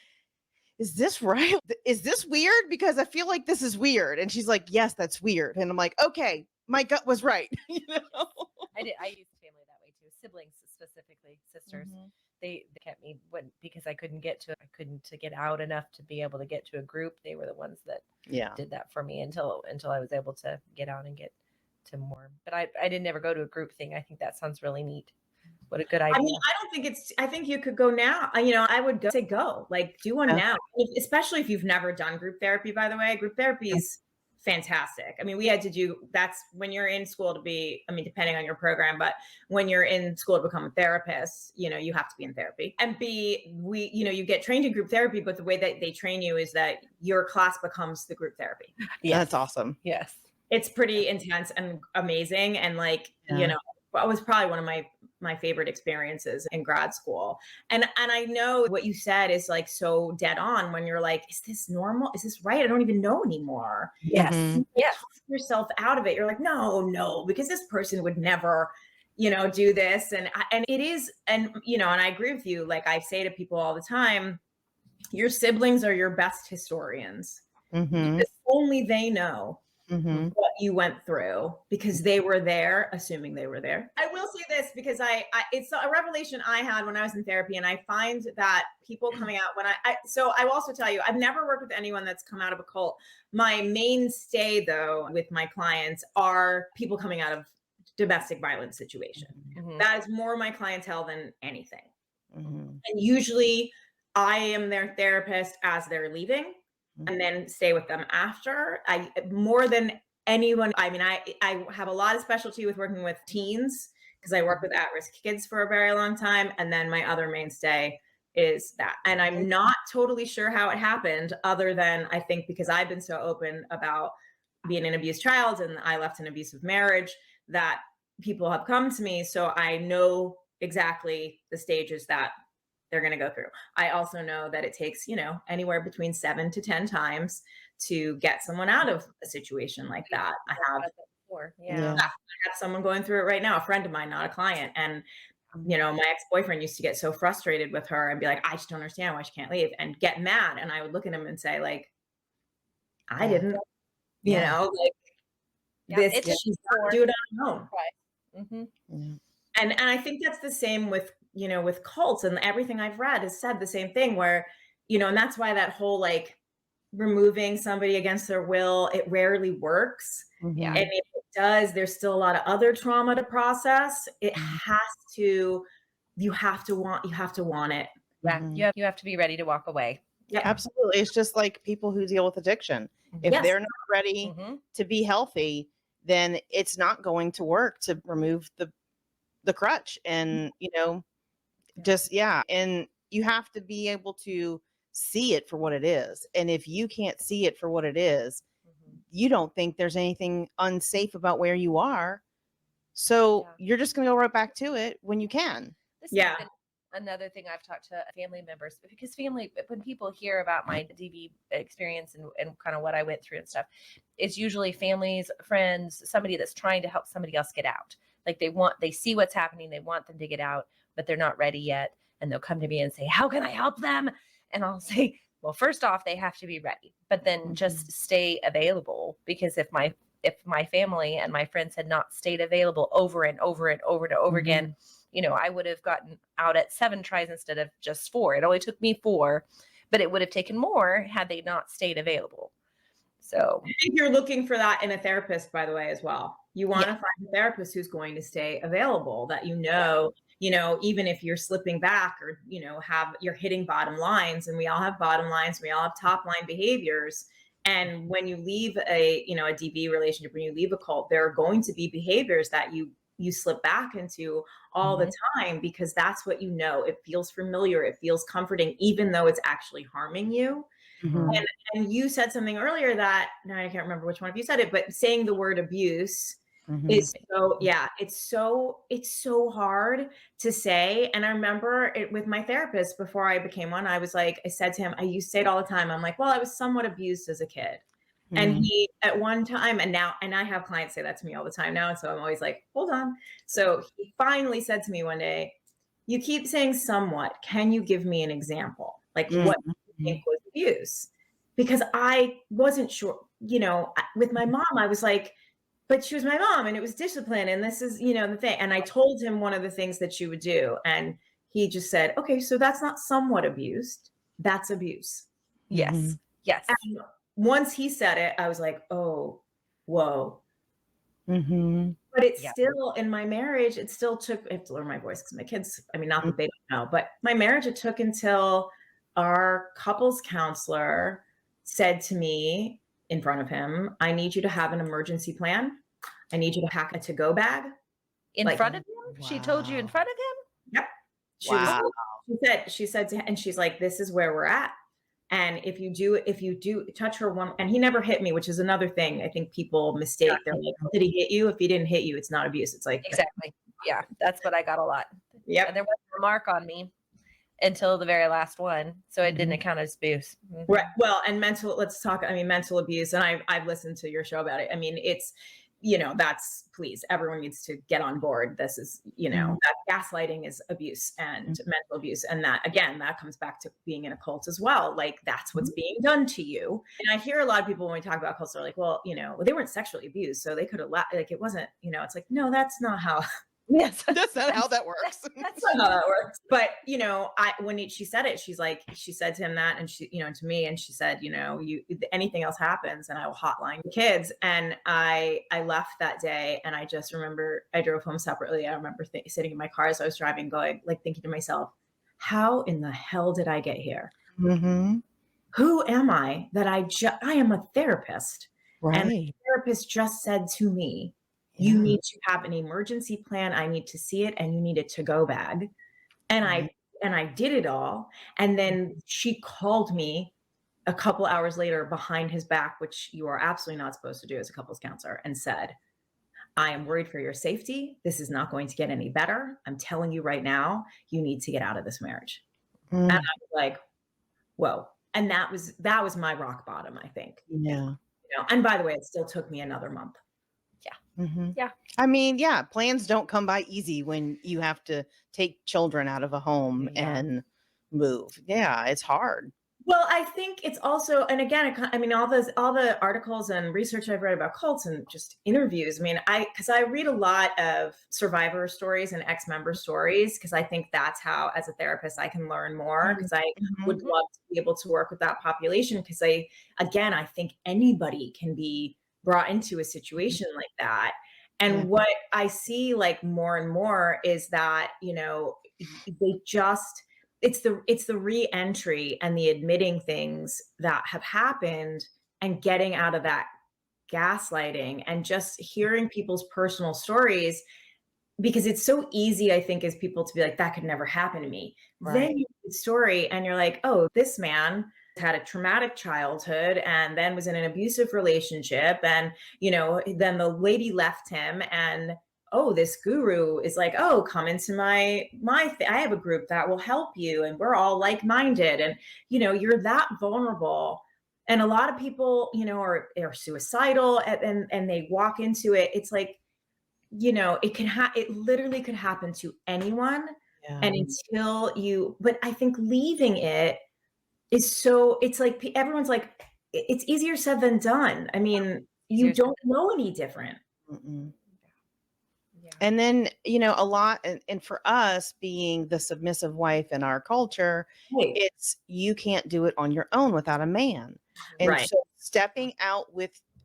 is this right? Is this weird? Because I feel like this is weird. And she's like, yes, that's weird. And I'm like, okay, my gut was right. You know? I used family that way too. Siblings, specifically sisters. They kept me because I couldn't get out enough to be able to get to a group. They were the ones that did that for me until I was able to get out and get to more. But I didn't ever go to a group thing. I think that sounds really neat. What a good idea. I mean, I think you could go now. You know, I would say go, like do one now, especially if you've never done group therapy, by the way. Group therapy is fantastic. I mean, we had to that's when you're in school to be, I mean, depending on your program, but when you're in school to become a therapist, you know, you have to be in therapy. And you know, you get trained in group therapy, but the way that they train you is that your class becomes the group therapy. Yeah, that's awesome. Yes. It's pretty intense and amazing. And like, you know, it was probably one of my favorite experiences in grad school. And I know what you said is like so dead on when you're like, is this normal? Is this right? I don't even know anymore. Yes. Yes. Talk yourself out of it. You're like, no, because this person would never, you know, do this. And it is, and, you know, and I agree with you. Like I say to people all the time, your siblings are your best historians. Because only they know what you went through, because they were there, assuming they were there. I will say this because it's a revelation I had when I was in therapy. And I find that people coming out so I will also tell you, I've never worked with anyone that's come out of a cult. My mainstay though, with my clients are people coming out of domestic violence situation. That is more my clientele than anything. And usually I am their therapist as they're leaving, and then stay with them after. More than anyone, I mean, I have a lot of specialty with working with teens because I work with at-risk kids for a very long time. And then my other mainstay is that. And I'm not totally sure how it happened, other than I think because I've been so open about being an abused child and I left an abusive marriage, that people have come to me. So I know exactly the stages that they're going to go through. I also know that it takes, anywhere between 7 to 10 times to get someone out of a situation like that. I have someone going through it right now, a friend of mine, not a client. And, my ex-boyfriend used to get so frustrated with her and be like, I just don't understand why she can't leave, and get mad. And I would look at him and say, like, I didn't, she's not do it on her own. Right. Mm-hmm. Yeah. And I think that's the same with, with cults, and everything I've read has said the same thing where, and that's why that whole like removing somebody against their will, it rarely works. Yeah. And if it does, there's still a lot of other trauma to process. It has to, you have to want it. Yeah. You have to be ready to walk away. Yeah, absolutely. It's just like people who deal with addiction. If they're not ready to be healthy, then it's not going to work to remove the crutch. And, and you have to be able to see it for what it is. And if you can't see it for what it is, you don't think there's anything unsafe about where you are. So you're just going to go right back to it when you can. This has been another thing I've talked to family members, because when people hear about my DV experience and kind of what I went through and stuff, it's usually families, friends, somebody that's trying to help somebody else get out. Like they see what's happening. They want them to get out, but they're not ready yet. And they'll come to me and say, how can I help them? And I'll say, well, first off, they have to be ready, but then just stay available. Because if my family and my friends had not stayed available over and over and over and over again, I would have gotten out at 7 tries instead of just 4. It only took me 4, but it would have taken more had they not stayed available. So I think you're looking for that in a therapist, by the way, as well. You want to find a therapist who's going to stay available, that even if you're slipping back or, you're hitting bottom lines, and we all have bottom lines, we all have top line behaviors. And when you leave a DV relationship, when you leave a cult, there are going to be behaviors that you slip back into all the time, because that's what it feels familiar, it feels comforting, even though it's actually harming you. And you said something earlier that, now I can't remember which one of you said it, but saying the word abuse is it's so hard to say. And I remember it with my therapist before I became one. I said to him, I used to say it all the time, I'm like, well, I was somewhat abused as a kid. And he, at one time, and I have clients say that to me all the time now. And so I'm always like, hold on. So he finally said to me one day, you keep saying somewhat, can you give me an example? Like what you think was abuse? Because I wasn't sure, with my mom, I was like, but she was my mom and it was discipline. And this is, the thing. And I told him one of the things that she would do. And he just said, okay, so that's not somewhat abused. That's abuse. Yes. Yes. And once he said it, I was like, oh, whoa. But it's still, in my marriage, it still took, I have to lower my voice because my kids, not that they don't know, but my marriage, it took until our couples counselor said to me in front of him, I need you to have an emergency plan. I need you to pack a to-go bag. In front of him? Wow. She told you in front of him? Yep. She said to him, and she's like, this is where we're at. And if you do touch her one, and he never hit me, which is another thing I think people mistake. They're like, did he hit you? If he didn't hit you, it's not abuse. It's like, exactly. Yeah. That's what I got a lot. Yeah. And there wasn't a mark on me until the very last one. So it didn't count as abuse. Right. Well, and mental abuse. And I've listened to your show about it. I mean, it's, please, everyone needs to get on board. This is, that gaslighting is abuse and mental abuse. And that, again, that comes back to being in a cult as well. Like that's what's being done to you. And I hear a lot of people when we talk about cults, they're like, well, they weren't sexually abused, so they could have like, it wasn't, it's like, no, that's not how. Yes, that's not how that works. That's not how that works. But she said it, she said to him that, and she, to me, and she said, anything else happens, and I will hotline the kids. And I left that day, and I just remember I drove home separately. I remember sitting in my car as I was driving, going, like, thinking to myself, how in the hell did I get here? Who am I that I am a therapist? And the Right. therapist just said to me, you need to have an emergency plan. I need to see it, and you need a to-go bag. And I did it all. And then she called me a couple hours later behind his back, which you are absolutely not supposed to do as a couples counselor, and said, I am worried for your safety. This is not going to get any better. I'm telling you right now, you need to get out of this marriage. And I was like, whoa. And that was my rock bottom, I think. Yeah. And by the way, it still took me another month. Yeah. I mean, plans don't come by easy when you have to take children out of a home and move. Yeah, it's hard. Well, I think it's also, and again, all the articles and research I've read about cults and just interviews. I mean, because I read a lot of survivor stories and ex-member stories, because I think that's how, as a therapist, I can learn more, because I would love to be able to work with that population. Because I think anybody can be brought into a situation like that. And what I see like more and more is that, they just, it's the re-entry and the admitting things that have happened and getting out of that gaslighting and just hearing people's personal stories, because it's so easy, I think, as people to be like, that could never happen to me. Right. Then you hear the story and you're like, oh, this man had a traumatic childhood and then was in an abusive relationship, and then the lady left him, and oh, this guru is like, oh, come into I have a group that will help you, and we're all like-minded, and you're that vulnerable. And a lot of people are suicidal, and they walk into it. It's like, it literally could happen to anyone. And but I think leaving it is it's like, everyone's like, it's easier said than done. I mean, you don't know any different. Yeah. And then, a lot, and for us being the submissive wife in our culture, it's, you can't do it on your own without a man. And so stepping out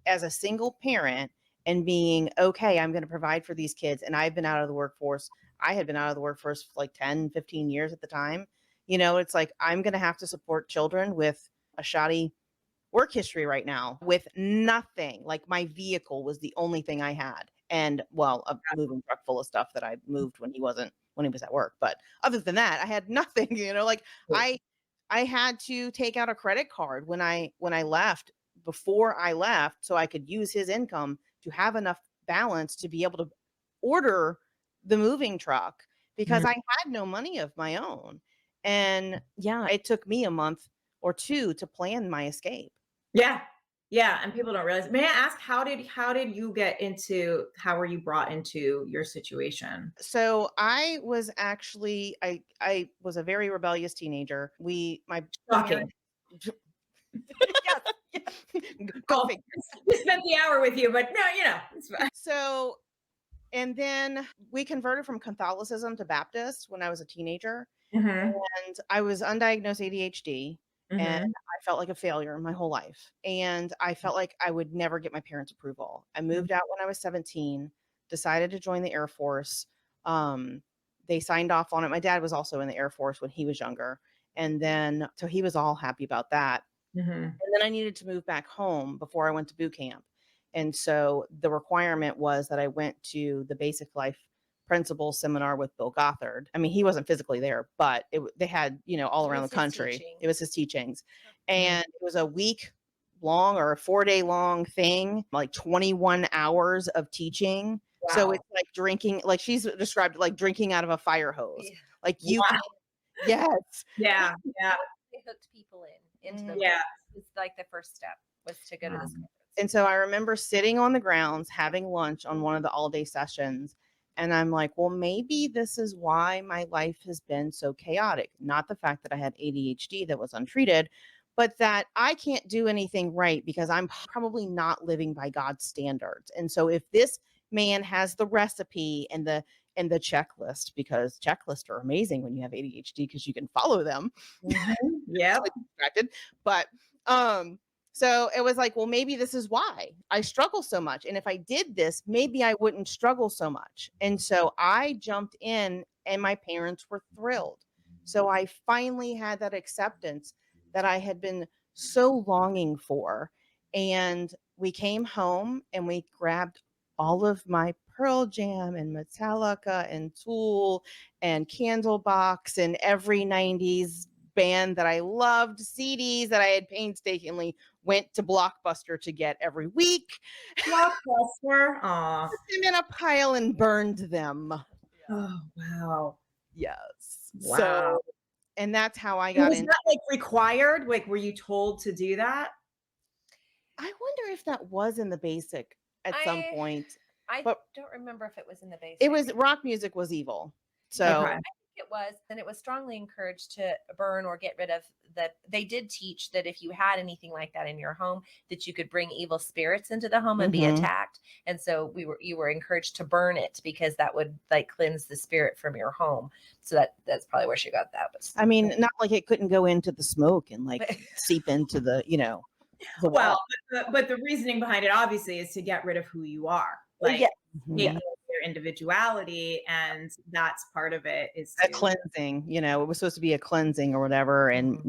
as a single parent and being, okay, I'm going to provide for these kids. And I've been out of the workforce. I had been out of the workforce for like 10, 15 years at the time. It's like, I'm going to have to support children with a shoddy work history right now, with nothing. Like, my vehicle was the only thing I had. And a moving truck full of stuff that I moved when he was at work. But other than that, I had nothing, I had to take out a credit card when I left, before I left, so I could use his income to have enough balance to be able to order the moving truck, because I had no money of my own. And it took me a month or two to plan my escape. Yeah. Yeah. And people don't realize. May I ask, how did you how were you brought into your situation? So I was actually, I was a very rebellious teenager. Shocking. Go figure. We spent the hour with you, but no, it's fine. So, and then we converted from Catholicism to Baptist when I was a teenager. And I was undiagnosed ADHD. And I felt like a failure my whole life. And I felt like I would never get my parents' approval. I moved out when I was 17, decided to join the Air Force. They signed off on it. My dad was also in the Air Force when he was younger. And then, so he was all happy about that. And then I needed to move back home before I went to boot camp. And so the requirement was that I went to the Basic Life Principal seminar with Bill Gothard. I mean, he wasn't physically there, but they had, all around the country. It was his teachings. And it was a week long or a 4-day long thing, like 21 hours of teaching. Wow. So it's like drinking, like she's described it like drinking out of a fire hose. Yeah. Like you can, yes. Yeah. Yeah. They hooked people into the it's like the first step was to go to this conference. And so I remember sitting on the grounds having lunch on one of the all-day sessions. And I'm like, well, maybe this is why my life has been so chaotic. Not the fact that I had ADHD that was untreated, but that I can't do anything right because I'm probably not living by God's standards. And so if this man has the recipe and the checklist, because checklists are amazing when you have ADHD because you can follow them. Yeah. But so it was like, well, maybe this is why I struggle so much. And if I did this, maybe I wouldn't struggle so much. And so I jumped in and my parents were thrilled. So I finally had that acceptance that I had been so longing for. And we came home and we grabbed all of my Pearl Jam and Metallica and Tool and Candlebox and every 90s band that I loved, CDs that I had painstakingly went to Blockbuster to get every week. Blockbuster. Aw. Put them in a pile and burned them. Oh, wow. Yes. Wow. So, and that's how I got was in. that like required? Like, were you told to do that? I wonder if that was in the basic at some point. I But don't remember if it was in the basic. it was rock music was evil. So Okay. I think it was, and it was strongly encouraged to burn or get rid of that. They did teach that if you had anything like that in your home, that you could bring evil spirits into the home and be attacked. And so you were encouraged to burn it because that would like cleanse the spirit from your home. So that's probably where she got that. But I mean, not like it couldn't go into the smoke and like seep into the, the Well, wall. but the reasoning behind it obviously is to get rid of who you are. Like, Yeah. your individuality, and that's part of it is A cleansing, it was supposed to be a cleansing or whatever, and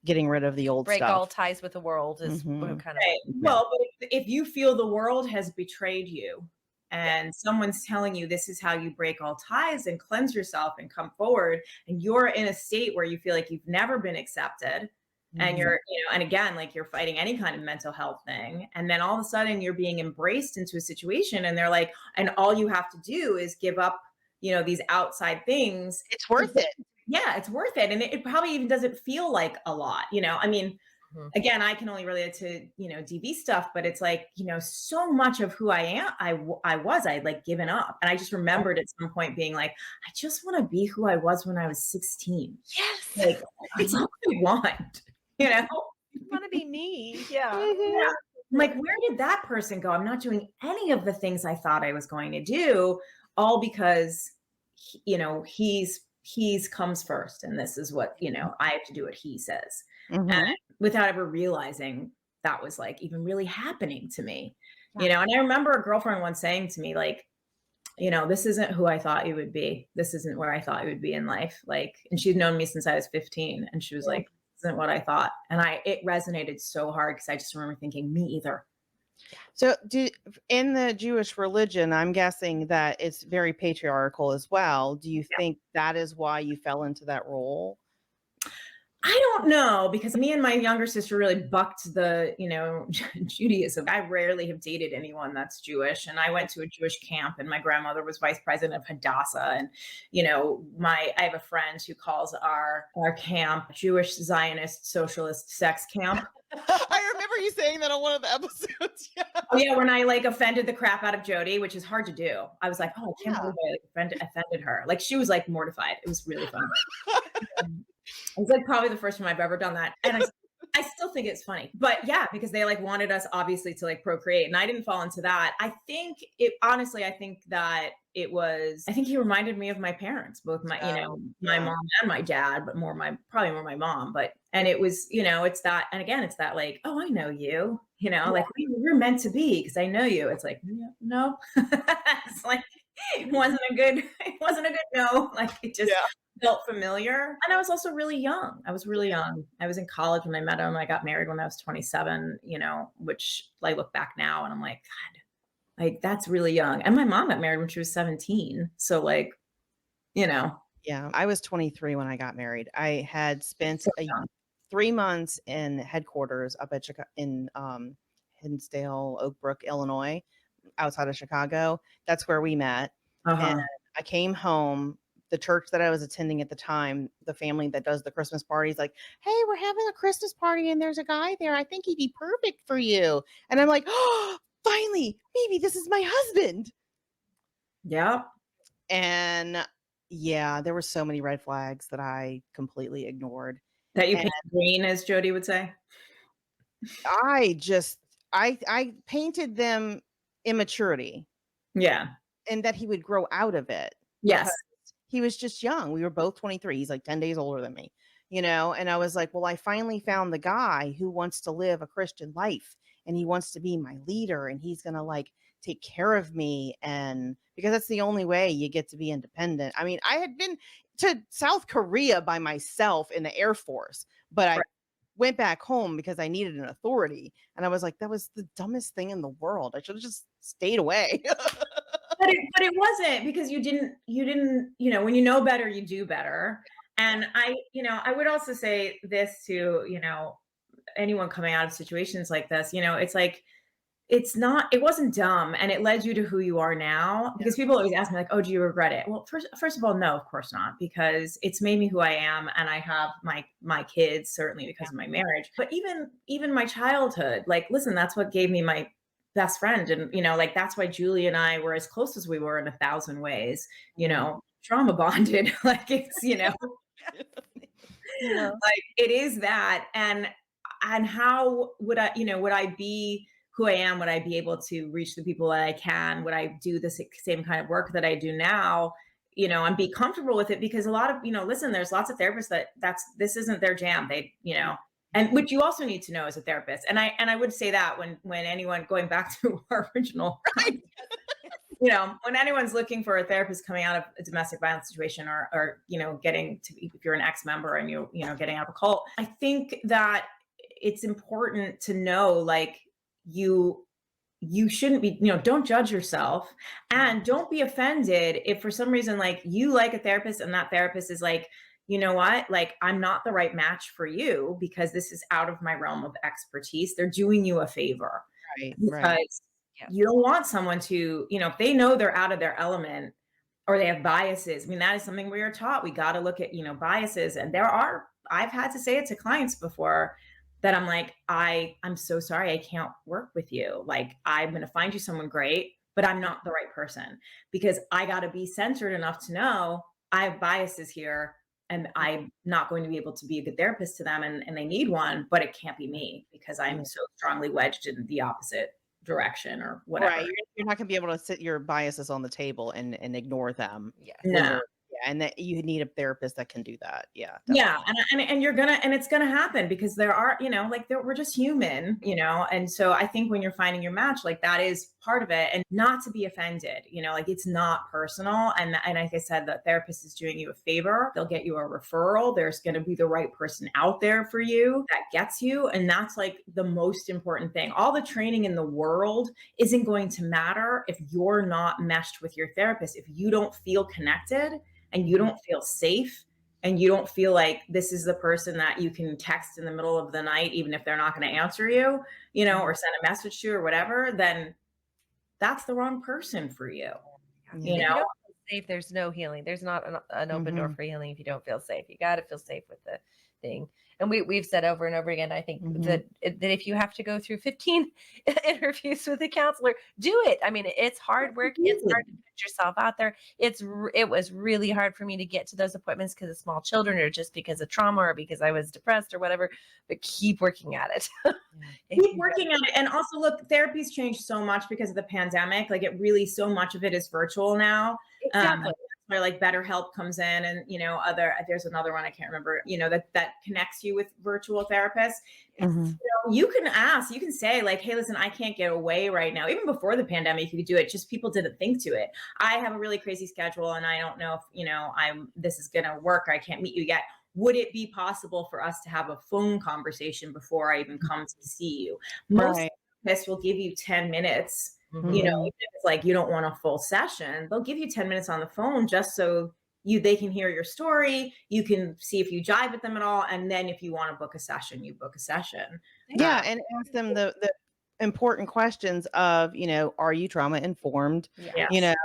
getting rid of the old break stuff. all ties with the world is kind of right. Well, but if you feel the world has betrayed you and someone's telling you this is how you break all ties and cleanse yourself and come forward, and you're in a state where you feel like you've never been accepted, and you're, and again, like you're fighting any kind of mental health thing. And then all of a sudden you're being embraced into a situation and they're like, and all you have to do is give up, these outside things. It's worth it. Yeah, it's worth it. And it probably even doesn't feel like a lot, I mean, again, I can only relate to, DV stuff, but it's like, so much of who I am, I had like given up. And I just remembered at some point being like, I just want to be who I was when I was 16. Yes. Like, that's all I want. I want to be me. Yeah. I'm like, where did that person go? I'm not doing any of the things I thought I was going to do, all because, he's comes first. And this is what, I have to do what he says. And without ever realizing that was like even really happening to me, and I remember a girlfriend once saying to me, like, this isn't who I thought you would be. This isn't where I thought you would be in life. Like, and she'd known me since I was 15. And she was like, isn't what I thought. And it resonated so hard because I just remember thinking, me either. So in the Jewish religion, I'm guessing that it's very patriarchal as well. Do you think that is why you fell into that role? I don't know, because me and my younger sister really bucked the, Judaism. I rarely have dated anyone that's Jewish. And I went to a Jewish camp and my grandmother was vice president of Hadassah. And, I have a friend who calls our camp Jewish Zionist Socialist Sex Camp. I remember you saying that on one of the episodes. Yeah, when I like offended the crap out of Jodi, which is hard to do. I was like, oh, I can't believe I offended her. Like, she was like mortified. It was really fun. It was like probably the first time I've ever done that. And I still think it's funny, but yeah, because they like wanted us obviously to like procreate, and I didn't fall into that. I think that I think he reminded me of my parents, both my, my mom and my dad, but probably more my mom. And it was, it's that, and again, it's that like, oh, I know you, like we're meant to be because I know you. It's like, no, it's like, it wasn't a good no. Like it just felt familiar. And I was also really young. I was in college when I met him. I got married when I was 27, which I look back now and I'm like, God, like that's really young. And my mom got married when she was 17. So like, Yeah, I was 23 when I got married. I had spent 3 months in headquarters up at in Hinsdale, Oak Brook, Illinois, outside of Chicago. That's where we met. And I came home. The church that I was attending at the time, the family that does the Christmas parties, like, hey, we're having a Christmas party and there's a guy there. I think he'd be perfect for you. And I'm like, oh, finally, maybe this is my husband. Yeah. And yeah, there were so many red flags that I completely ignored. That you painted green, as Jodi would say? I painted them immaturity. Yeah. And that he would grow out of it. Yes. He was just young. We were both 23. He's like 10 days older than me, and I was like, well, I finally found the guy who wants to live a Christian life and he wants to be my leader and he's going to like take care of me. And because that's the only way you get to be independent. I mean, I had been to South Korea by myself in the Air Force, but went back home because I needed an authority. And I was like, that was the dumbest thing in the world. I should have just stayed away. But it wasn't, because you didn't, when you know better, you do better. And I would also say this to, anyone coming out of situations like this, it's like, it wasn't dumb, and it led you to who you are now. Because people always ask me like, oh, do you regret it? Well, first of all, no, of course not, because it's made me who I am. And I have my kids, certainly because of my marriage, but even my childhood, like, listen, that's what gave me my best friend. And, like, that's why Julie and I were as close as we were in 1,000 ways, trauma bonded, like it's, like it is that. And how would would I be who I am? Would I be able to reach the people that I can? Would I do the same kind of work that I do now, and be comfortable with it? Because a lot of, listen, there's lots of therapists this isn't their jam. They, and which you also need to know as a therapist. And I would say that when anyone, going back to our original, right. When anyone's looking for a therapist coming out of a domestic violence situation, or getting to, if you're an ex-member and getting out of a cult, I think that it's important to know, like, you shouldn't be, don't judge yourself, and don't be offended if for some reason, like, you like a therapist and that therapist is like, you know what, like, I'm not the right match for you because this is out of my realm of expertise. They're doing you a favor. Right. Because you don't want someone to, if they know they're out of their element or they have biases. I mean, that is something we are taught. We got to look at, biases. And I've had to say it to clients before, that I'm like, I'm so sorry, I can't work with you. Like, I'm going to find you someone great, but I'm not the right person, because I got to be centered enough to know I have biases here, and I'm not going to be able to be a good therapist to them, and they need one, but it can't be me because I'm so strongly wedged in the opposite direction or whatever. Right. You're not going to be able to sit your biases on the table and ignore them. No. Yeah, and that you need a therapist that can do that. Yeah. Definitely. Yeah. And you're it's gonna happen, because there are, we're just human, and so I think when you're finding your match, like, that is part of it, and not to be offended, like, it's not personal. And like I said, the therapist is doing you a favor. They'll get you a referral. There's going to be the right person out there for you that gets you. And that's like the most important thing. All the training in the world isn't going to matter if you're not meshed with your therapist, if you don't feel connected, and you don't feel safe, and you don't feel like this is the person that you can text in the middle of the night, even if they're not going to answer you, or send a message to, or whatever, then that's the wrong person for you. If you don't feel safe, there's no healing. There's not an open door for healing if you don't feel safe. You got to feel safe with the thing. And we've said over and over again, I think that if you have to go through 15 interviews with a counselor, do it. I mean, it's hard work. It's hard to put yourself out there. It was really hard for me to get to those appointments because of small children, or just because of trauma, or because I was depressed or whatever, but keep working at it. Keep working at it. And also, look, therapy's changed so much because of the pandemic. Like, it really, so much of it is virtual now. Exactly. Where like BetterHelp comes in, and there's another one I can't remember, that connects you with virtual therapists. You can ask, you can say like, hey, listen, I can't get away right now. Even before the pandemic, you could do it. Just people didn't think to it. I have a really crazy schedule, and I don't know if this is gonna work. I can't meet you yet. Would it be possible for us to have a phone conversation before I even come to see you? Most therapists will give you 10 minutes. If it's like you don't want a full session, they'll give you 10 minutes on the phone just so they can hear your story. You can see if you jive with them at all. And then if you want to book a session, you book a session. Yeah. And ask them the important questions of, are you trauma informed? Yes.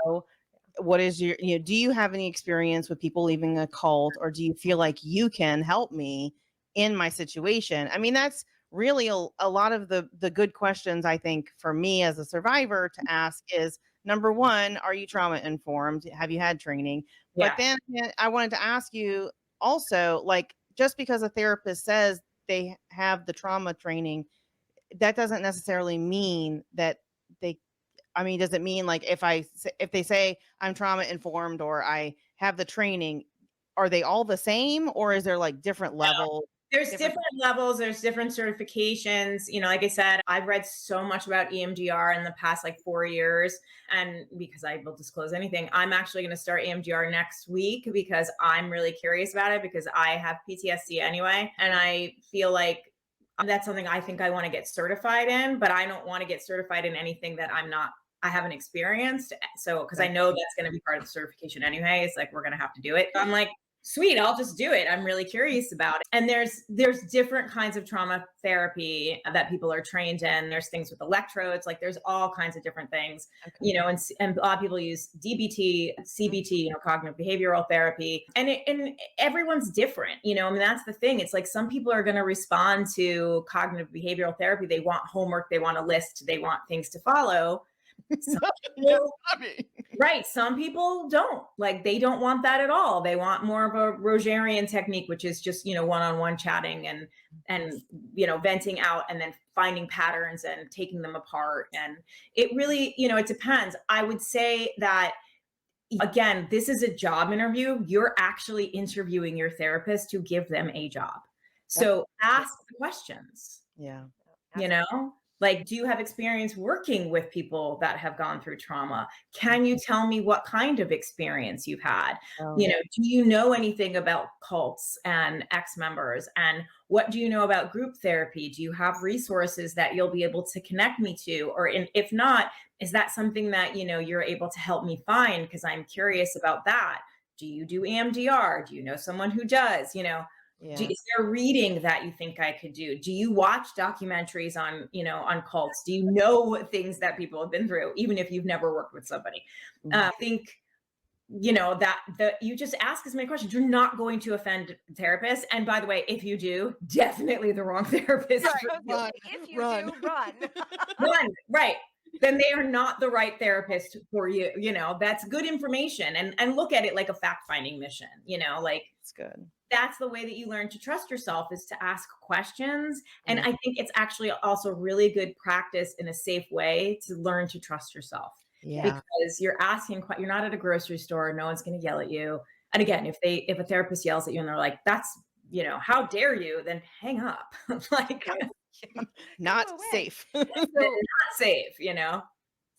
What is your, do you have any experience with people leaving a cult, or do you feel like you can help me in my situation? I mean, that's really a lot of the good questions, I think, for me as a survivor to ask is, number one, are you trauma informed? Have you had training? But then I wanted to ask you also, like, just because a therapist says they have the trauma training, that doesn't necessarily mean that does it mean like if they say I'm trauma informed or I have the training, are they all the same, or is there like different levels? There's different levels. There's different certifications. Like I said, I've read so much about EMDR in the past 4 years. And because I will disclose anything, I'm actually going to start EMDR next week because I'm really curious about it, because I have PTSD anyway. And I feel like That's something I think I want to get certified in, but I don't want to get certified in anything that I haven't experienced. So, because I know that's going to be part of the certification anyway. It's like, we're going to have to do it. I'm like, sweet, I'll just do it. I'm really curious about it. And there's different kinds of trauma therapy that people are trained in. There's things with electrodes, like there's all kinds of different things, and a lot of people use DBT, CBT, cognitive behavioral therapy, and everyone's different, and that's the thing. It's like some people are going to respond to cognitive behavioral therapy. They want homework, they want a list, they want things to follow. Right. Some people don't, like, they don't want that at all. They want more of a Rogerian technique, which is just, one-on-one chatting and venting out and then finding patterns and taking them apart. And it really, it depends. I would say that, again, this is a job interview. You're actually interviewing your therapist to give them a job. So ask the questions. Yeah. Like, do you have experience working with people that have gone through trauma? Can you tell me what kind of experience you've had? Do you know anything about cults and ex-members? And what do you know about group therapy? Do you have resources that you'll be able to connect me to? Or if not, is that something that, you're able to help me find? Because I'm curious about that. Do you do EMDR? Do you know someone who does? Is there reading that you think I could do? Do you watch documentaries on cults? Do you know things that people have been through, even if you've never worked with somebody? I think, that you just ask as many questions. You're not going to offend therapists. And by the way, if you do, definitely the wrong therapist. Run. If you do, run. Run, right. Then they are not the right therapist for you. That's good information, and look at it like a fact-finding mission, It's good. That's the way that you learn to trust yourself, is to ask questions. And I think it's actually also really good practice in a safe way to learn to trust yourself. Yeah. Because you're not at a grocery store. No one's going to yell at you. And again, if a therapist yells at you and they're like, that's, how dare you, then hang up. Like, not safe. Not safe,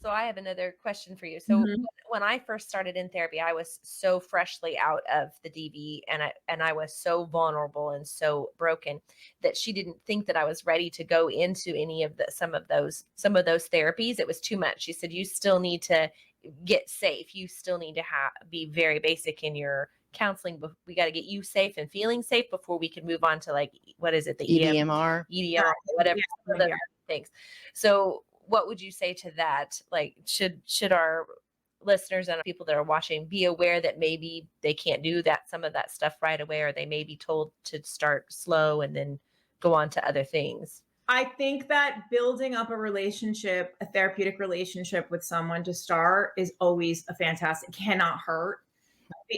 So I have another question for you. So when I first started in therapy, I was so freshly out of the DV, and I was so vulnerable and so broken that she didn't think that I was ready to go into any of some of those therapies. It was too much. She said, you still need to get safe. You still need to be very basic in your counseling, but we got to get you safe and feeling safe before we can move on to, like, what is it? The EDMR, whatever, things. So what would you say to that? Like, should our listeners and people that are watching be aware that maybe they can't do some of that stuff right away, or they may be told to start slow and then go on to other things? I think that building up a therapeutic relationship with someone to start is always cannot hurt.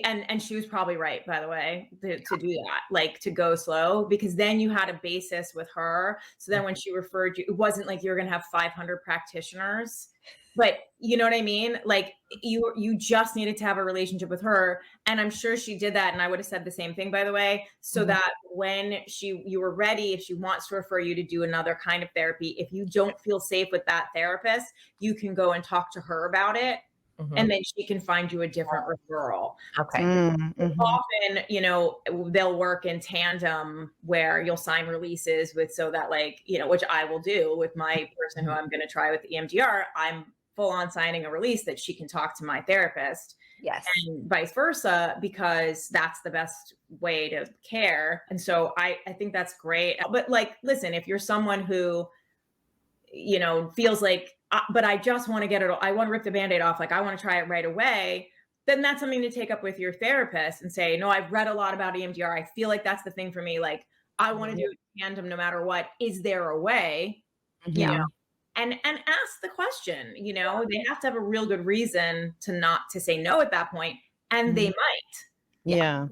And she was probably right, by the way, to do that, like to go slow, because then you had a basis with her. So then when she referred you, it wasn't like you're going to have 500 practitioners, but you know what I mean? Like you just needed to have a relationship with her. And I'm sure she did that. And I would have said the same thing, by the way, so that when you were ready, if she wants to refer you to do another kind of therapy, if you don't feel safe with that therapist, you can go and talk to her about it. And then she can find you a different referral. Okay. Often, they'll work in tandem where you'll sign releases so that, like, which I will do with my person who I'm going to try with EMDR. I'm full on signing a release that she can talk to my therapist. Yes. And vice versa, because that's the best way to care. And so I think that's great. But, like, listen, if you're someone who, feels like, but I just want to get it. I want to rip the Band-Aid off. Like, I want to try it right away. Then that's something to take up with your therapist and say, no, I've read a lot about EMDR. I feel like that's the thing for me. Like, I want to do it in tandem no matter what. Is there a way? And ask the question, they have to have a real good reason to say no at that point. And they might. Yeah.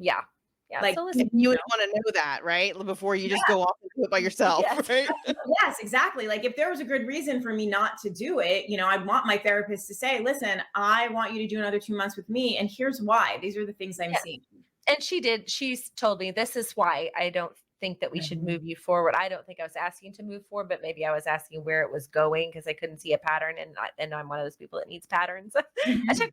Like, so listen, you would want to know that, right? Before you just go off and do it by yourself, right? Yes, exactly. Like, if there was a good reason for me not to do it, I want my therapist to say, listen, I want you to do another 2 months with me. And here's why. These are the things I'm seeing. And she's told me, this is why I don't think that we should move you forward. I don't think I was asking to move forward, but maybe I was asking where it was going, because I couldn't see a pattern, and I'm one of those people that needs patterns. I checked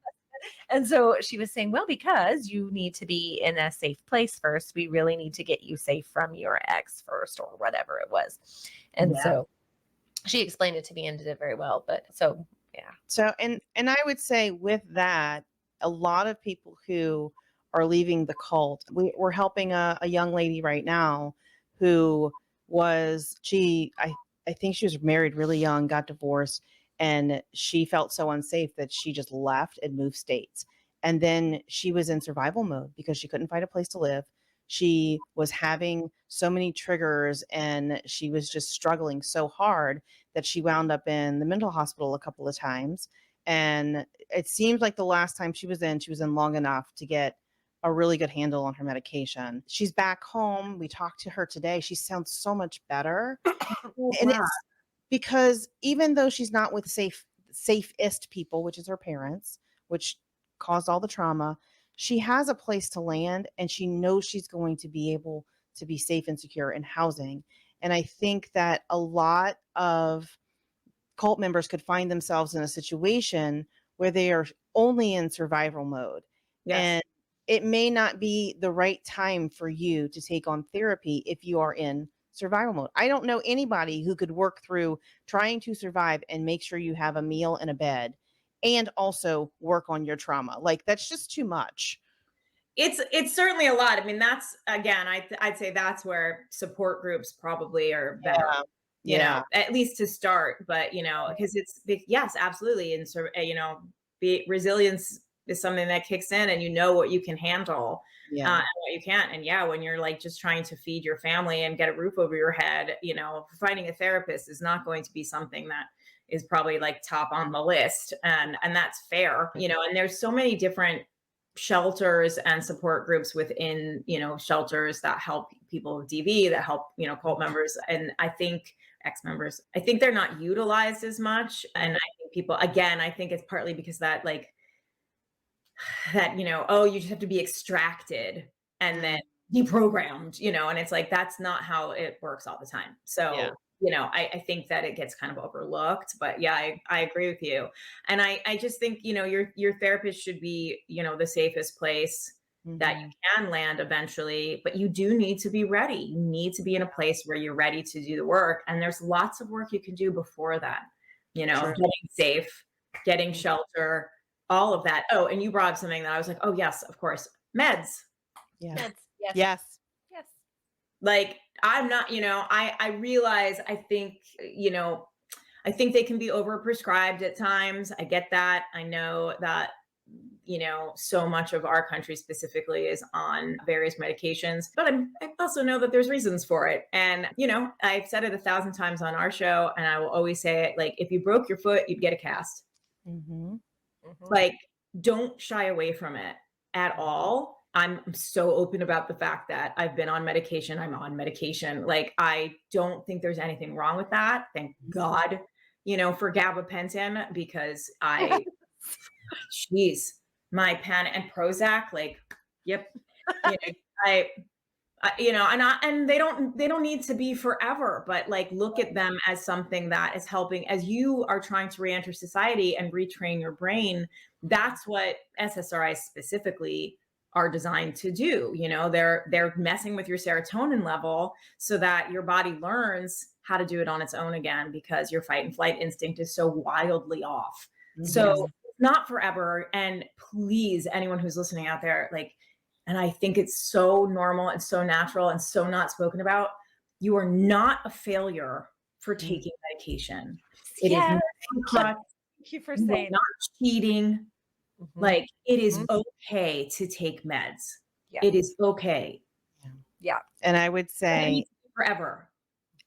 And so she was saying, well, because you need to be in a safe place first, we really need to get you safe from your ex first, or whatever it was. And so she explained it to me and did it very well. But so, yeah. So, and I would say with that, a lot of people who are leaving the cult, we're helping a young lady right now who I think she was married really young, got divorced, and she felt so unsafe that she just left and moved states. And then she was in survival mode because she couldn't find a place to live. She was having so many triggers and she was just struggling so hard that she wound up in the mental hospital a couple of times. And it seems like the last time she was in long enough to get a really good handle on her medication. She's back home. We talked to her today. She sounds so much better. And it's because even though she's not with safest people, which is her parents, which caused all the trauma, she has a place to land and she knows she's going to be able to be safe and secure in housing. And I think that a lot of cult members could find themselves in a situation where they are only in survival mode. Yes. And it may not be the right time for you to take on therapy if you are in survival mode. I don't know anybody who could work through trying to survive and make sure you have a meal and a bed and also work on your trauma. Like, that's just too much. It's certainly a lot. I mean, that's, again, I'd say that's where support groups probably are better. You know, at least to start, but because yes, absolutely. And so, resilience is something that kicks in and what you can handle and what you can't. And when you're like just trying to feed your family and get a roof over your head, finding a therapist is not going to be something that is probably like top on the list. And that's fair, and there's so many different shelters and support groups within, shelters that help people with DV, that help, cult members. And I think ex-members, I think they're not utilized as much. And I think people, again, I think it's partly because that you just have to be extracted and then deprogrammed, and it's like, that's not how it works all the time. So, I think that it gets kind of overlooked, but I agree with you. And I just think, your therapist should be, the safest place that you can land eventually, but you do need to be ready. You need to be in a place where you're ready to do the work. And there's lots of work you can do before that, getting safe, getting shelter, all of that. Oh, and you brought up something that I was like, oh yes, of course. Meds. Yeah. Meds. Yes. Like, I'm not, I realize, I think they can be overprescribed at times. I get that. I know that, so much of our country specifically is on various medications, but I also know that there's reasons for it. And, I've said it 1,000 times on our show, and I will always say it, like, if you broke your foot, you'd get a cast. Like, don't shy away from it at all. I'm so open about the fact that I've been on medication. I'm on medication. Like, I don't think there's anything wrong with that. Thank God, for gabapentin, because jeez, my pen and Prozac, like, yep. And they don't need to be forever, but like, look at them as something that is helping as you are trying to reenter society and retrain your brain. That's what SSRIs specifically are designed to do. They're messing with your serotonin level so that your body learns how to do it on its own again, because your fight and flight instinct is so wildly off. So not forever. And please, anyone who's listening out there, like, and I think it's so normal and so natural and so not spoken about, you are not a failure for taking medication. It is not Thank you for saying not cheating. Like, it is okay to take meds. It is okay. Yeah. And I would say forever.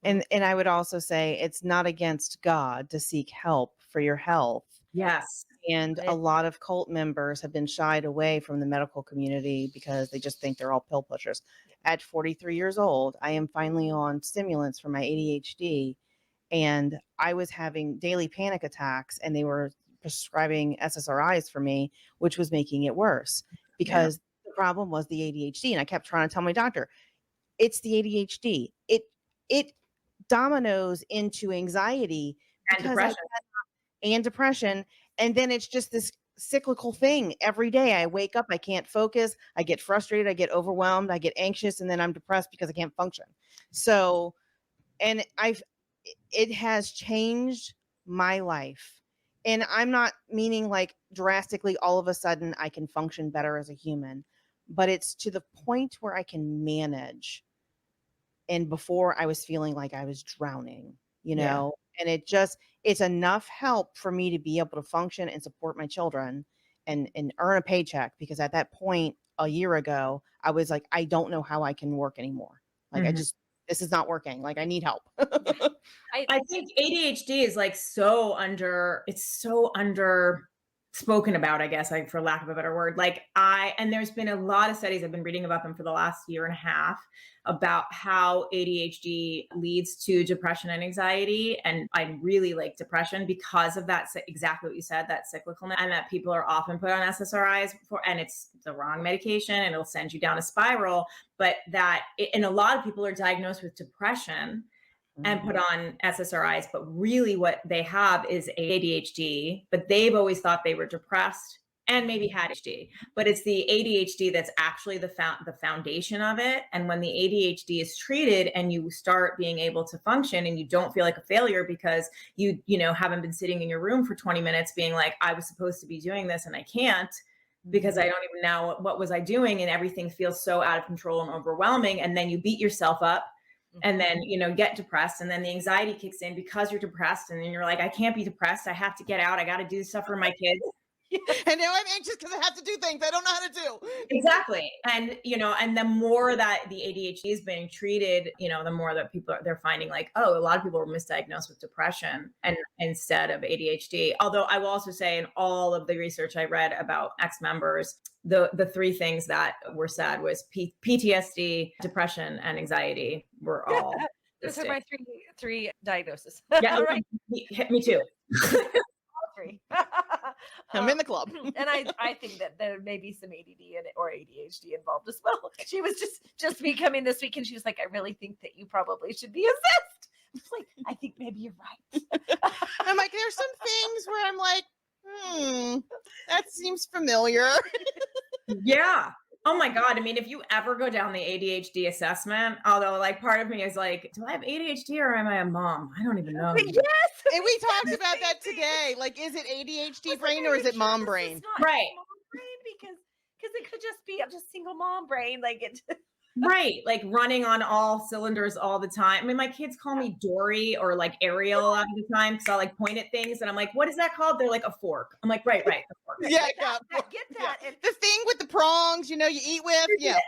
And I would also say it's not against God to seek help for your health. Yes. And a lot of cult members have been shied away from the medical community because they just think they're all pill pushers. At 43 years old, I am finally on stimulants for my ADHD, and I was having daily panic attacks, and they were prescribing SSRIs for me, which was making it worse because the problem was the ADHD. And I kept trying to tell my doctor, it's the ADHD. It dominoes into anxiety and depression. And depression. And then it's just this cyclical thing every day. I wake up, I can't focus, I get frustrated, I get overwhelmed, I get anxious, and then I'm depressed because I can't function. So, and it has changed my life. And I'm not meaning like drastically all of a sudden I can function better as a human, but it's to the point where I can manage. And before I was feeling like I was drowning, and it's enough help for me to be able to function and support my children and earn a paycheck. Because at that point a year ago, I was like, I don't know how I can work anymore. Like, this is not working. Like, I need help. I think ADHD is like it's so under spoken about, I guess, like, for lack of a better word. And there's been a lot of studies, I've been reading about them for the last year and a half, about how ADHD leads to depression and anxiety. And I really like depression because of that, exactly what you said, that cyclicalness, and that people are often put on SSRIs and it's the wrong medication and it'll send you down a spiral. But and a lot of people are diagnosed with depression and put on SSRIs, but really what they have is ADHD, but they've always thought they were depressed and maybe had ADHD, but it's the ADHD that's actually the foundation of it. And when the ADHD is treated and you start being able to function and you don't feel like a failure because you haven't been sitting in your room for 20 minutes being like, I was supposed to be doing this and I can't because I don't even know what was I doing, and everything feels so out of control and overwhelming. And then you beat yourself up. And then, get depressed, and then the anxiety kicks in because you're depressed. And then you're like, I can't be depressed. I have to get out. I got to do stuff for my kids. And now I'm anxious because I have to do things I don't know how to do. Exactly. And, and the more that the ADHD is being treated, the more that they're finding like, oh, a lot of people were misdiagnosed with depression and instead of ADHD. Although I will also say, in all of the research I read about ex-members, the three things that were said was PTSD, depression, and anxiety were all. Those are my three diagnoses. Yeah, right. Me too. Three. I'm in the club. And I think that there may be some ADD or ADHD involved as well. She was just me coming this week and she was like, I really think that you probably should be assessed. It's like, I think maybe you're right. I'm like, there's some things where I'm like, that seems familiar. Yeah. Oh my God. I mean, if you ever go down the ADHD assessment, although like part of me is like, do I have ADHD or am I a mom? I don't even know. Yes. And we talked about that today. Like, is it ADHD brain or is it mom brain? Right. Mom brain because it could just be just single mom brain. Like it. Right. Like running on all cylinders all the time. I mean, my kids call me Dory or like Ariel a lot of the time because I like point at things and I'm like, what is that called? They're like, a fork. I'm like, right. The fork. Yeah. I get that. Yeah. The thing with the prongs, you eat with. Yeah.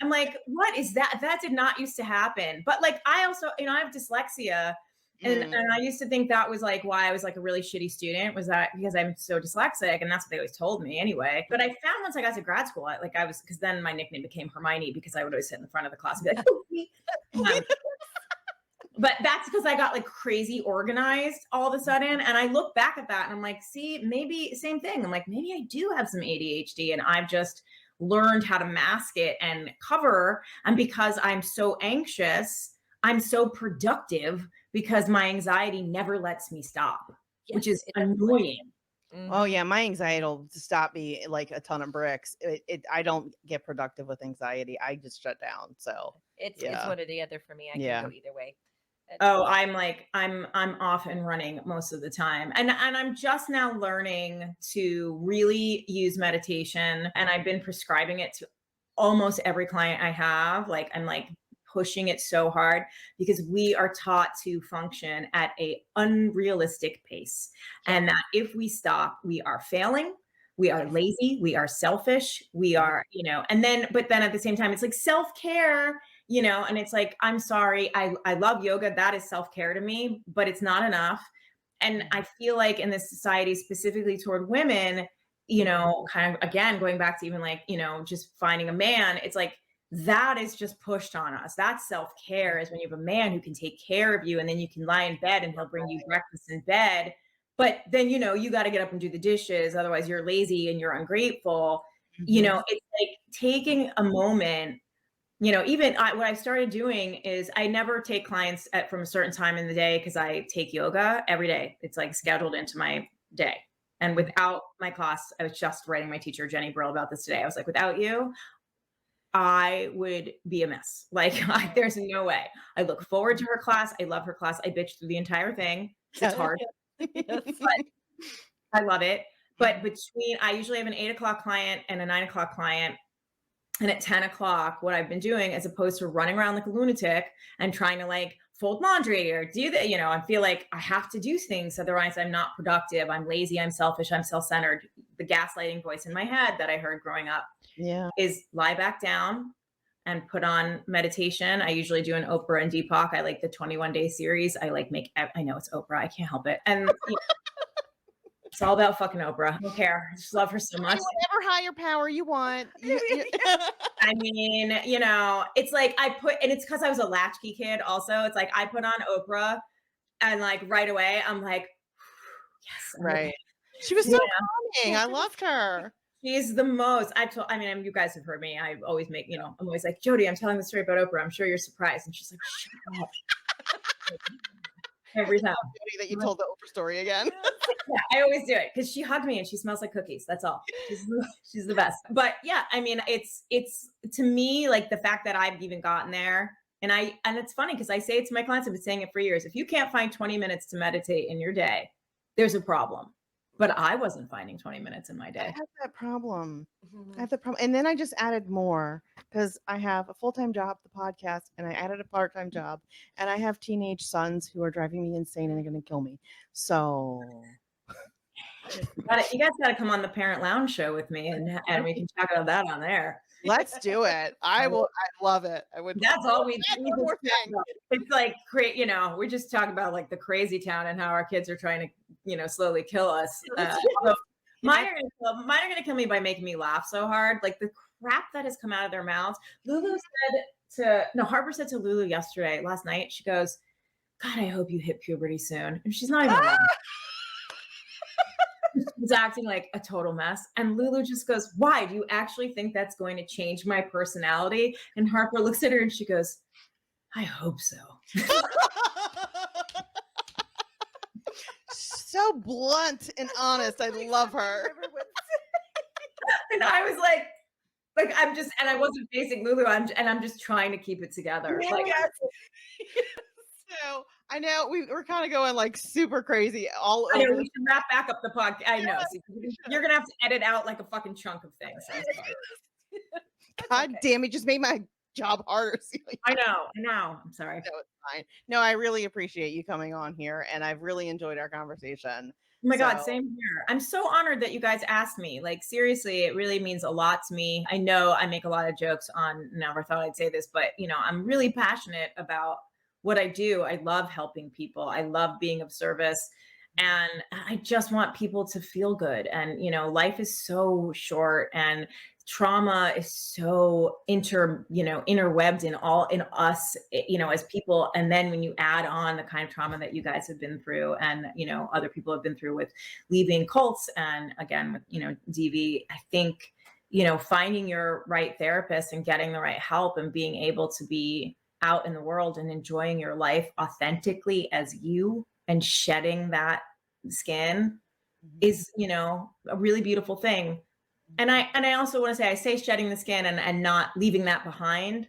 I'm like, what is that? That did not used to happen. But like, I also, I have dyslexia. And I used to think that was like why I was like a really shitty student, was that because I'm so dyslexic, and that's what they always told me anyway. But I found once I got to grad school, because then my nickname became Hermione because I would always sit in the front of the class and be like, but that's because I got like crazy organized all of a sudden. And I look back at that and I'm like, see, maybe same thing. I'm like, maybe I do have some ADHD and I've just learned how to mask it and cover. And because I'm so anxious, I'm so productive because my anxiety never lets me stop, which is annoying. Oh yeah, my anxiety will stop me like a ton of bricks. I don't get productive with anxiety. I just shut down. So it's one or the other for me. I can go either way. I'm off and running most of the time. And I'm just now learning to really use meditation. And I've been prescribing it to almost every client I have. Like, I'm like pushing it so hard because we are taught to function at a unrealistic pace. And that if we stop, we are failing, we are lazy, we are selfish, we are, but then at the same time, it's like self-care, and it's like, I'm sorry, I love yoga. That is self-care to me, but it's not enough. And I feel like in this society, specifically toward women, kind of, again, going back to even like, just finding a man, it's like, that is just pushed on us. That's self-care, is when you have a man who can take care of you and then you can lie in bed and he'll bring you breakfast in bed. But then, you got to get up and do the dishes. Otherwise you're lazy and you're ungrateful. It's like taking a moment, even what I've started doing is I never take clients from a certain time in the day because I take yoga every day. It's like scheduled into my day. And without my class, I was just writing my teacher, Jenny Brill, about this today. I was like, without you, I would be a mess. Like, there's no way. I look forward to her class. I love her class. I bitch through the entire thing. It's hard, but I love it. But I usually have an 8 o'clock client and a 9 o'clock client. And at 10 o'clock, what I've been doing, as opposed to running around like a lunatic and trying to like fold laundry or do that, I feel like I have to do things. Otherwise I'm not productive. I'm lazy. I'm selfish. I'm self-centered. The gaslighting voice in my head that I heard growing up is lie back down and put on meditation. I usually do an Oprah and Deepak. I like the 21-day series. I know it's Oprah. I can't help it. And it's all about fucking Oprah. I don't care. I just love her so much. Whatever higher power you want. I mean, it's like and it's because I was a latchkey kid also. It's like I put on Oprah and like right away, I'm like, yes. Right. She was so calming. I loved her. She's the most. You guys have heard me. I always make, I'm always like, Jodi, I'm telling the story about Oprah. I'm sure you're surprised. And she's like, shut up. Every time. That you told the Oprah story again. Yeah, I always do it because she hugged me and she smells like cookies. That's all. She's the best. But yeah, I mean, it's to me, like the fact that I've even gotten there. And it's funny because I say it to my clients, I've been saying it for years. If you can't find 20 minutes to meditate in your day, there's a problem. But I wasn't finding 20 minutes in my day. I have that problem. And then I just added more because I have a full-time job, the podcast, and I added a part-time job, and I have teenage sons who are driving me insane and are going to kill me. So you guys got to come on the Parent Lounge show with me, and we can talk about that on there. Let's do it. I love it. That's all we do. It's like we just talk about like the crazy town and how our kids are trying to, slowly kill us. Mine are going to kill me by making me laugh so hard. Like the crap that has come out of their mouths. Harper said to Lulu last night, she goes, God, I hope you hit puberty soon. And she's not even She's acting like a total mess. And Lulu just goes, why? Do you actually think that's going to change my personality? And Harper looks at her and she goes, I hope so. So blunt and honest. I love her. And I was like and I wasn't facing Lulu. I'm just trying to keep it together. So I know we're kind of going like super crazy all over. I know, we should wrap back up the podcast. I know. See, you're going to have to edit out like a fucking chunk of things. God damn it. Just made my job harder. I know. I'm sorry. No, it's fine. No, I really appreciate you coming on here, and I've really enjoyed our conversation. Oh my God, same here. I'm so honored that you guys asked me. Like, seriously, it really means a lot to me. I know I make a lot of jokes on never thought I'd say this, but I'm really passionate about what I do. I love helping people. I love being of service. And I just want people to feel good. And, life is so short and trauma is so interwebbed in us, as people. And then when you add on the kind of trauma that you guys have been through and, other people have been through with leaving cults and again, with, DV, I think, finding your right therapist and getting the right help and being able to be out in the world and enjoying your life authentically as you and shedding that skin is, a really beautiful thing. And I also want to say, I say shedding the skin and not leaving that behind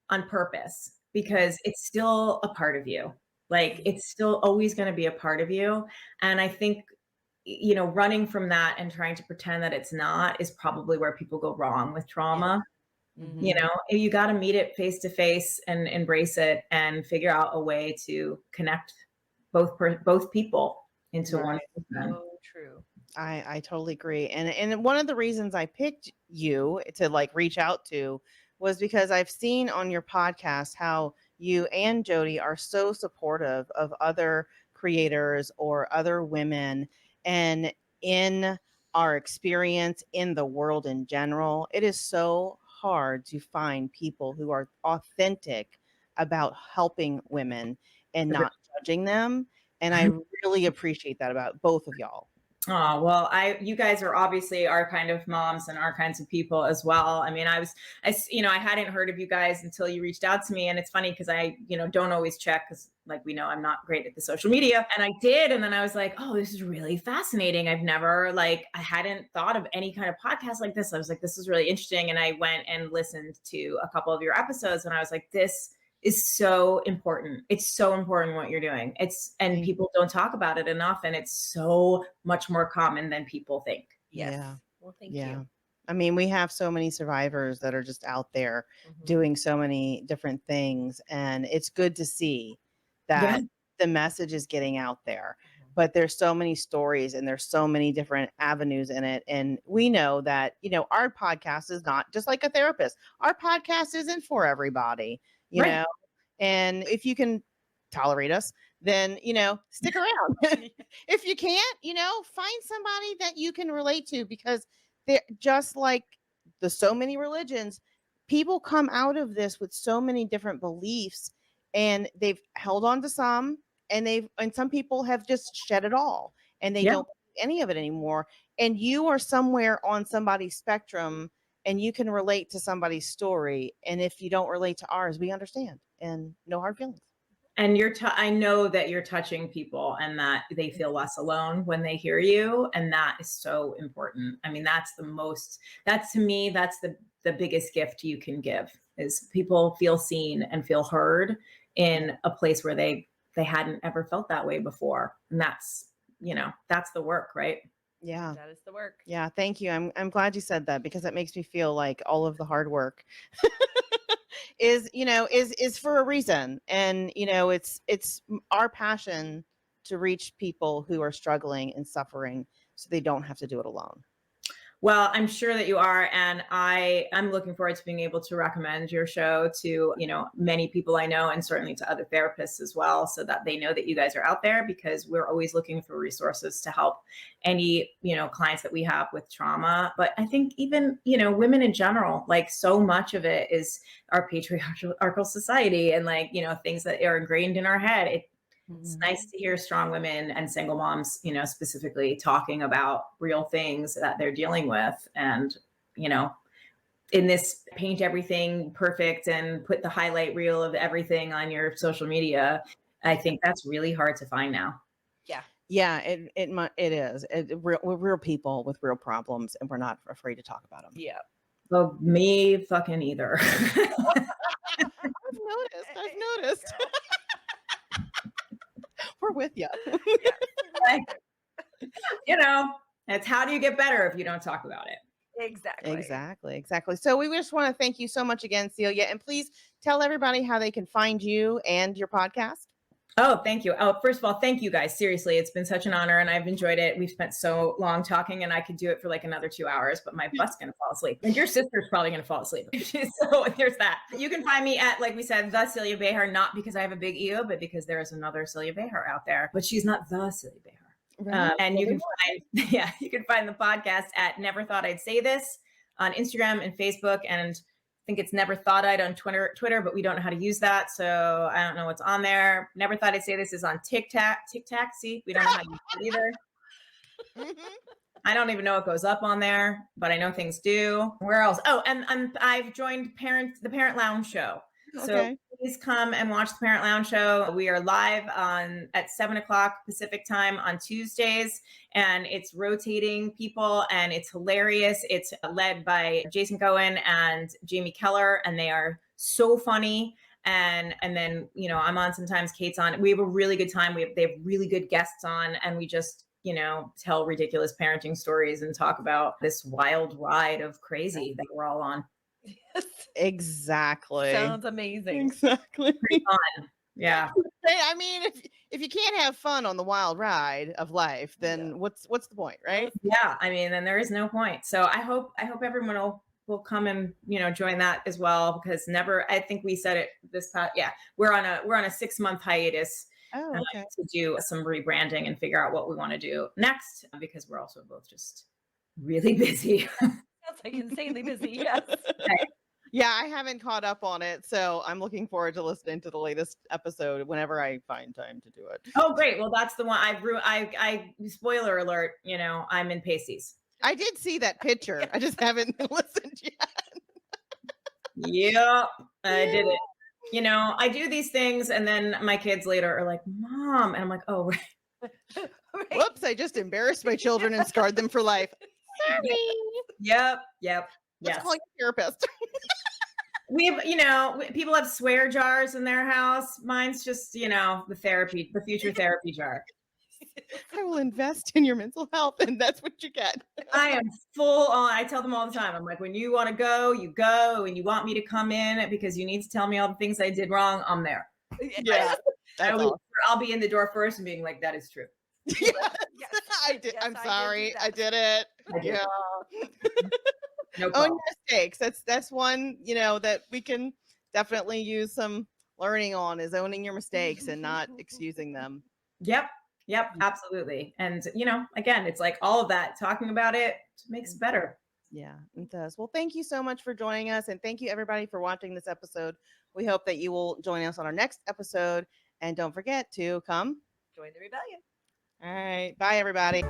on purpose, because it's still a part of you. Like it's still always going to be a part of you. And I think, running from that and trying to pretend that it's not is probably where people go wrong with trauma. Mm-hmm. You got to meet it face to face and embrace it and figure out a way to connect both people into one person. So true. I totally agree. And one of the reasons I picked you to like reach out to was because I've seen on your podcast how you and Jodi are so supportive of other creators or other women. And in our experience in the world in general, it is so hard to find people who are authentic about helping women and not judging them. And I really appreciate that about both of y'all. Oh, well, you guys are obviously our kind of moms and our kinds of people as well. I mean, I hadn't heard of you guys until you reached out to me. And it's funny because I, don't always check because like we know I'm not great at the social media. And I did. And then I was like, oh, this is really fascinating. I hadn't thought of any kind of podcast like this. I was like, this is really interesting. And I went and listened to a couple of your episodes and I was like, this is so important. It's so important what you're doing. And people don't talk about it enough. And it's so much more common than people think. Yes. Yeah. Well, thank you. I mean, we have so many survivors that are just out there doing so many different things. And it's good to see that the message is getting out there. But there's so many stories and there's so many different avenues in it. And we know that, our podcast is not just like a therapist. Our podcast isn't for everybody. You know, and if you can tolerate us, then, stick around. If you can't, find somebody that you can relate to, because they're just like so many religions, people come out of this with so many different beliefs and they've held on to some and some people have just shed it all and they don't do any of it anymore. And you are somewhere on somebody's spectrum and you can relate to somebody's story. And if you don't relate to ours, we understand, and no hard feelings. And I know that you're touching people and that they feel less alone when they hear you. And that is so important. I mean, that's to me, that's the biggest gift you can give, is people feel seen and feel heard in a place where they hadn't ever felt that way before. And that's the work, right? Yeah. That is the work. Yeah. Thank you. I'm glad you said that, because that makes me feel like all of the hard work is for a reason. And, it's our passion to reach people who are struggling and suffering so they don't have to do it alone. Well, I'm sure that you are. And I'm looking forward to being able to recommend your show to, many people I know, and certainly to other therapists as well, so that they know that you guys are out there, because we're always looking for resources to help any, clients that we have with trauma. But I think even, women in general, like so much of it is our patriarchal society and things that are ingrained in our head. It's nice to hear strong women and single moms, specifically talking about real things that they're dealing with. And, in this paint everything perfect and put the highlight reel of everything on your social media, I think that's really hard to find now. Yeah. Yeah, it is. We're real people with real problems, and we're not afraid to talk about them. Yeah. Well, me fucking either. I've noticed. We're with you. It's how do you get better if you don't talk about it? Exactly. So we just want to thank you so much again, Celia. And please tell everybody how they can find you and your podcast. Oh, thank you. Oh, first of all, thank you guys. Seriously, it's been such an honor and I've enjoyed it. We've spent so long talking and I could do it for like another 2 hours, but my butt's going to fall asleep. And your sister's probably going to fall asleep. So there's that. You can find me at, like we said, the Celia Behar, not because I have a big ego, but because there is another Celia Behar out there, but she's not the Celia Behar. Right. And you can find the podcast at Never Thought I'd Say This on Instagram and Facebook, and I think it's Never Thought I'd on Twitter, but we don't know how to use that, so I don't know what's on there. Never Thought I'd Say This is on TikTok. See, we don't know how to use it either. I don't even know what goes up on there, but I know things do. Where else? Oh, and I've joined the Parent Lounge show. Okay. So please come and watch the Parent Lounge show. We are live at 7:00 Pacific time on Tuesdays, and it's rotating people, and it's hilarious. It's led by Jason Cohen and Jamie Keller, and they are so funny. And then I'm on sometimes. Kate's on. We have a really good time. They have really good guests on, and we just tell ridiculous parenting stories and talk about this wild ride of crazy that we're all on. Yes. Exactly. Sounds amazing. Exactly. Pretty fun. Yeah. I mean, if you can't have fun on the wild ride of life, then what's the point, right? Yeah. I mean, then there is no point. So I hope everyone will come and join that as well, because I think we said it this past. Yeah, we're on a 6-month hiatus. Oh, okay. To do some rebranding and figure out what we want to do next, because we're also both just really busy. Sounds like insanely busy. Yes. Okay. Yeah, I haven't caught up on it, so I'm looking forward to listening to the latest episode whenever I find time to do it. Oh, great. Well, that's the one I spoiler alert, I'm in Pacey's. I did see that picture. I just haven't listened yet. Yep, I did it. I do these things and then my kids later are like, Mom, and I'm like, oh, right. Whoops, I just embarrassed my children and scarred them for life. Sorry. Yep. Let's Yes. call your therapist. We have, people have swear jars in their house. Mine's just, the future therapy jar. I will invest in your mental health, and that's what you get. I am full on. I tell them all the time. I'm like, when you want to go, you go. And you want me to come in because you need to tell me all the things I did wrong, I'm there. Yeah. I'll be in the door first and being like, that is true. Yes, I did. Yes, I'm sorry. I did it. I did. Yeah. No problem. Own mistakes. That's one, that we can definitely use some learning on, is owning your mistakes and not excusing them. Yep, absolutely. And, again, it's like all of that, talking about it makes it better. Yeah, it does. Well, thank you so much for joining us. And thank you, everybody, for watching this episode. We hope that you will join us on our next episode. And don't forget to come Join the rebellion. All right. Bye, everybody.